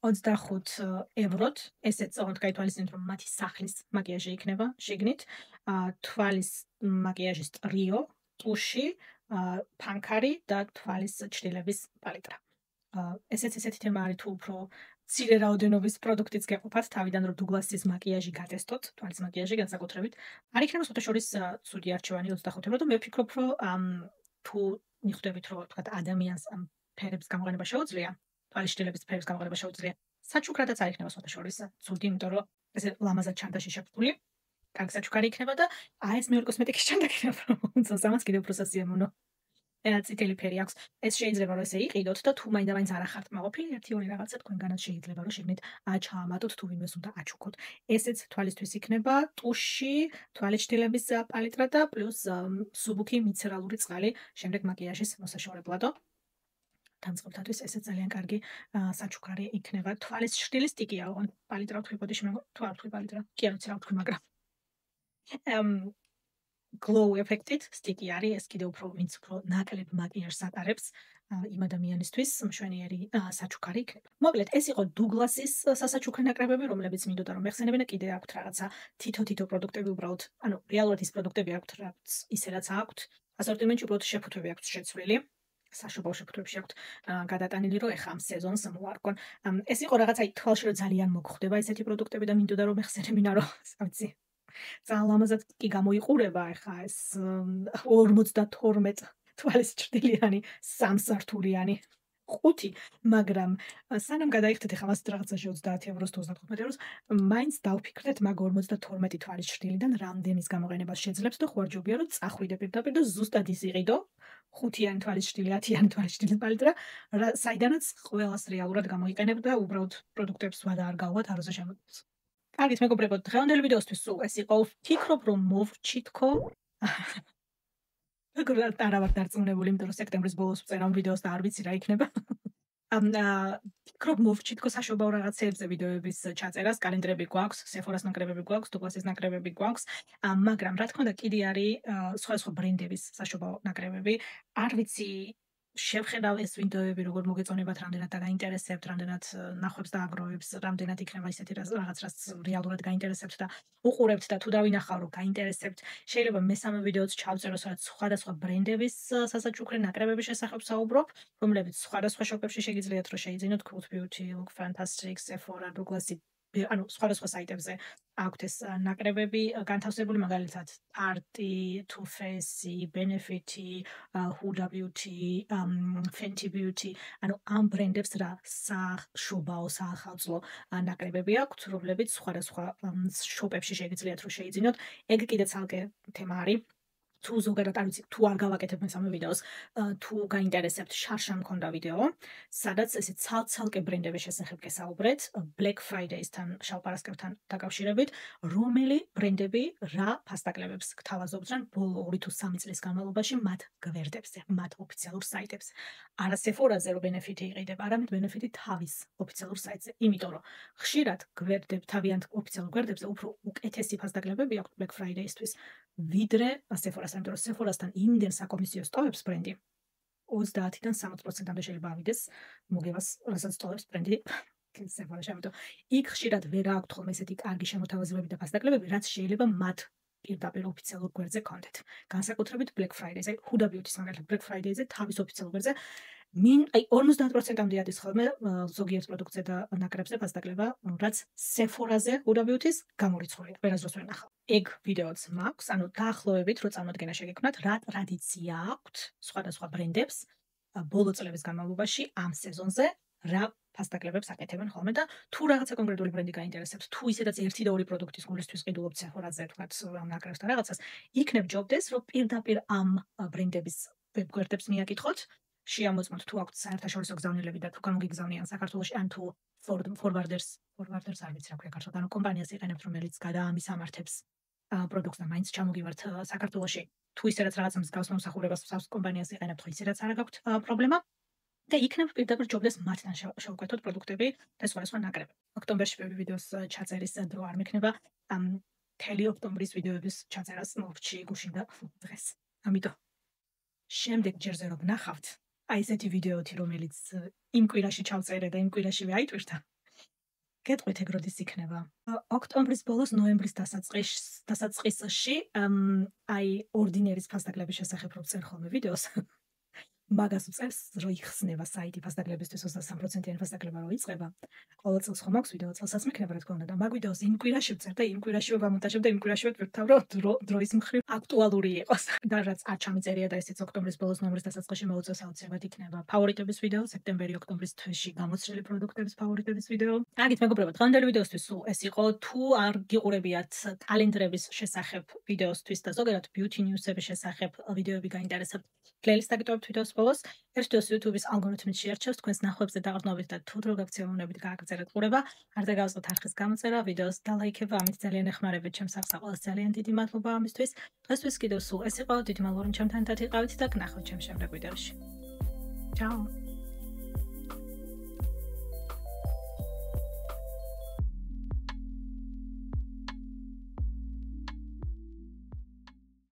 25 ევროთ. ესეც ოღონდ გაითვალისწინეთ, რომ მათი სახლის მაკიაჟი იქნება შიგნით. თვალის მაკიაჟის ტრიო, ტუში, ფანქარი და თვალის ჭრილების პალიტრა. ესეც ესეთი თემა არის, თუ უფრო მცირე რაოდენობის პროდუქტიც გეყოფათ, თავიდან რომ დუგლასის მაკიაჟი გატესტოთ, თვალის მაკიაჟი განსაკუთრებით. არ იქნება შორის ცუდი არჩევანი 25 ევრო და მე ვფიქრობ, რომ თუ მიხვდებით, რომ თქვათ ადამიანს ამ ფერებს გამოყენება შეუძლია, თვალის ჭრილების ფერებს გამოყენება შეუძლია, საჩუქრადაც არ იქნება შორის ცუდი, იმიტომ რომ ესე ლამაზად ჩანთაში შეფთული, კარგი საჩუქარი იქნება და ეს მეორე კოსმეტიკის ჩანთა იქნება, რომ უწევს ამას კიდევ უფრო სასიამოვნო. წითელი ფერი აქვს. ეს შეიძლება რომ ესე იყიდოთ და თუ მაინდა-მაინც არ ახართ მაყოფილი, 1-2 რაღაცა თქვენგანაც შეიძლება რომ შეგნით ჩაამატოთ, თუ ვინმეს უნდა აჩუქოთ. ესეც თვალისთვის იქნება ტუში, თვალის ჭრილების პალიტრა და პლუს სუბუქი მიცერალური წყალი შემდეგ მაკიაჟის მოსაშორებლადო. დამწყებთათვის ესეც ძალიან კარგი საჩუქარი იქნება. თვალის ჭრილის სტიკია, ოღონდ პალიტრა ვთქვი, ბოდიში თუ არ ვთქვი პალიტრა. კი არ ვიცი რა ვთქვი, მაგრამ glow effect-ით სტიკი არის, ეს კიდევ უფრო ვინც უფრო ნაკლებ მაკიაჟს ატარებს იმ ადამიანისთვის მშვენიერი საჩუქარი იქნება. მოკლედ, ეს იყო დუგლასის სასაჩუქრ ნაკრებები, რომლებიც მინდოდა რომ მეხსენებინა, კიდე აქვთ რაღაცა თითო პროდუქტები უბრალოდ, ანუ რეალურად ის პროდუქტები აქვთ, რაც ისე რაც აქვთ. ასორტიმენტში უბრალოდ შეფუთვები აქვთ შეცვლილი. საშობაო შეფუთვებში აქვთ გადატანილი, რომ ეხა ამ სეზონს მოარგონ. ეს იყო რაღაცა თვალში რომ ძალიან მოგხვდება ესეთი პროდუქტები და მინდოდა რომ მეხსენებინა, რომ ვიცი ძალიან ლამაზად კი გამოიყურება ეხა ეს 52 თვალის ჭრილიანი, 3 სართულიანი 5, მაგრამ სანამ გადაიხდეთ ეხა მას რაღაცაში 30 ევროს თუ 35 ევროს, მაინც დავფიქრდეთ მაგ 52 თვალის ჭრილიდან რამდენის გამოყენებას შეძლებს და ხوارჯობია რომ წახვიდე პირდაპირ და ზუსტად ის იყიდო 5-იანი თვალის ჭრილი, 10-იანი თვალის ჭრილის პალიტრა, საიდანაც ყველას რეალურად გამოიყენებ და უბრალოდ პროდუქტებს ვადა არ გავვათ აროზე შემოგვიწყს. კარგით, მეგობრებო, დღევანდელი ვიდეოსთვის სულ ეს იყო. ვფიქრობ, რომ მოვჩითქო. მაგრამ არა ვარ დარწმუნებული, იმიტომ რომ სექტემბრის ბოლოს ვწერა ვიდეოს და არ ვიცი რა იქნება. ვფიქრობ, მოვჩითქო საშობაო რაღაცეებზე ვიდეოების ჩაწერას, კალენდრები გვაქვს, Sephora-ს ნაკრებები გვაქვს, Douglas-ის ნაკრებები გვაქვს, მაგრამ რა თქმა უნდა, კიდე არის სხვადასხვა ბრენდების საშობაო ნაკრებები. არ ვიცი შევხედავ ეს ვიდეოები როგორ მოგეწონებათ, რამდენად დაგაინტერესებთ, რამდენად ნახვებს დააგროვებს, რამდენად იქნება ისეთი რაღაც, რაც რეალურად გაინტერესებთ და უყურებთ და თუ დავინახავ, რომ გაინტერესებთ, შეიძლება მესამე ვიდეოც ჩავწერო, სადაც სხვადასხვა ბრენდების სასაჩუქრ ნაკრებების შესახებ საუბრობ, რომლებიც სხვადასხვა შოპებში შეგიძლიათ რომ შეიძინოთ, Cult Beauty, Look Fantastic, Sephora, Douglas-ი, ანუ სხვადასხვა საიტებზე აქვთ ეს ნაკრებები განთავსებული, მაგალითად Arty, Too Faced, Benefit, Huda Beauty, Fenty Beauty, ანუ ამ ბრენდებს რა საშობაო საახალწლო ნაკრებები აქვთ, რომლებიც სხვადასხვა შოპებში შეგიძლიათ რომ შეიძინოთ. ეგ კიდე ცალკე თემა არის. თუ ზოგადად არ ვიცი, თუ არ გავაკეთებ მესამე ვიდეოს, თუ გაინტერესებთ, შარშან მქონდა ვიდეო, სადაც ესე ცალ-ცალკე ბრენდების შესახებ გესაუბრეთ, Black Friday-სთან, შავ პარასკევთან დაკავშირებით, რომელი ბრენდები რა ფასდაკლებებს გთავაზობდნენ ბოლო 2 თუ 3 წლის განმავლობაში მათ გვერდებზე, მათ ოფიციალურ საიტებზე. არა Sephora-ზე რო ბენეფიტი იყიდება, არამედ ბენეფიტი თავის ოფიციალურ საიტზე, იმიტომ რომ ხშირად თავიანთ ოფიციალურ გვერდებზე უფრო უკეთესი ფასდაკლებები აქვთ Black Friday-ისთვის, ვიდრე Sephora-სთან, იმიტომ რომ Sephora-სთან იმდენ საკომისიო სტოვებს ბრენდი 30-დან 60%-მდე შეიძლება ავიდეს მოგებას, რასაც სტოვებს ბრენდი Sephora-ში, ამიტომ იქ ხშირად ვერ აქვთ ხოლმე ესეთი კარგი შემოთავაზებები და ფასდაკლებები, რაც შეიძლება მათ პირდაპირ ოფიციალურ გვერდზე კონდეთ. განსაკუთრებით Black Friday-ზე, Huda Beauty-ს მაგალითად Black Friday-ზე თავის ოფიციალურ გვერდზე 50%-მდე ადის ხოლმე ზოგიერთ პროდუქტზე და ნაკრებზე ფასდაკლება, რაც Sephora-ზე Huda Beauty-ს გამორიცხულია. ვერასდროს ვერ ნახავ. ეგ ვიდეოც მაქვს, ანუ დაახლოებით რო წარმოდგენა შეგექმნათ, რა ტრადიცია აქვთ სხვადასხვა ბრენდებს ბოლო წლების განმავლობაში ამ სეზონზე, რა ფასდაკლებებს აკეთებენ ხოლმე და თუ რაღაცა კონკრეტული ბრენდი გაინტერესებთ, თუ ისედაც 1 და 2 პროდუქტის გულისთვის ყიდულობთ Sephora-ზე, თქვათ ამ ნაკრებსთან რაღაცას, იქნებ ჯობდეს, რომ პირდაპირ ამ ბრენდების ვებგვერდებს მიაკითხოთ, შეამოწმოთ თუ აქვთ საერთაშორისო გზავნილები და თუ გამოგიგზავნიან საქართველოში, ან თუ forwarders არ ვიცი რა ქვია ქართულად, ანუ კომპანიას იყენებთ, რომელიც გადაამისამართებს პროდუქტს და მაინც ჩამოგივართ საქართველოში, თუ ისედაც რაღაცა მსგავს მომსახურებას კომპანიას იყენებთ, ხო ისედაც არ გაქვთ პრობლემა. და იქნებ პირდაპირ ჯობდეს მათთან შევკვეთოთ პროდუქტები და სხვა ნაკრები. ოქტომბერში ბევრი ვიდეოს ჩაწერის დრო არ მექნება. მთელი ოქტომბრის ვიდეოების ჩაწერას მოვჭი გუშინდა დღეს. ამიტომ შემდეგ ჯერზე რომ ნახავთ, აი ესეთი ვიდეოთი, რომელიც იმ კვირაში ჩავწერე და იმ კვირაშივე აიტვირთა. გეტყვით ეგ როდის იქნება. ოქტომბრის ბოლოს, ნოემბრის დასაწყისში, აი ორდინერის ფასდაკლების შესახებ რო წერ ხოლმე ვიდეოს. მაგას უწევს, რომ იხსნება საიტი ფასდაკლებისთვის 23%-იანი ფასდაკლება რო იწყება. ყოველ წელს ხომ აქვს ვიდეო, წელსაც მექნება რა თქმა უნდა და მაგ ვიდეოს იმ კვირაში ვწერ და იმ კვირაშივე ვამონტაჟებ და იმ კვირაშივე ვთქვი, რომ დროის მხრივ აქტუალური იყოს. და რაც არ ჩამიწერია და ესეც ოქტომბრის ბოლოს, ნოემბრის დასაწყისში მოუწევს აუცილებლად იქნება ფავორიტების ვიდეო, სექტემბერი-ოქტომბრის თვეში გამოცვლილი პროდუქტების ფავორიტების ვიდეო. აგით მეგობრებო, დღევანდელი ვიდეოსთვის სულ ეს იყო. თუ არ გიყურებიათ კალენდრების შესახებ ვიდეოსთვის და ზოგადად beauty news-ების შესახებ ვიდეოები გაინტერესებთ, პლეილისტს დაგიტოვებთ ვიდეოს ბოლოს. ერთ ვიდეოს YouTube-ის ალგორითმით შეარჩევს, თქვენს ნახვებზე დაყრდნობით და თუ დრო გაქცეულობით გააგრძელეთ ყურება. არ დაგავსოთ არხის გამოწერა, ვიდეოს დალაიქება, ამით ძალიან ეხმარებით ჩემს სახს. ყველას ძალიან დიდი მადლობა ამისთვის. დღესთვის კიდევ სულ ეს იყო. დიდი მადლობა რომ ჩემთან ერთად იყავით და გნახავთ ჩემს შემდეგ ვიდეოში. Ciao.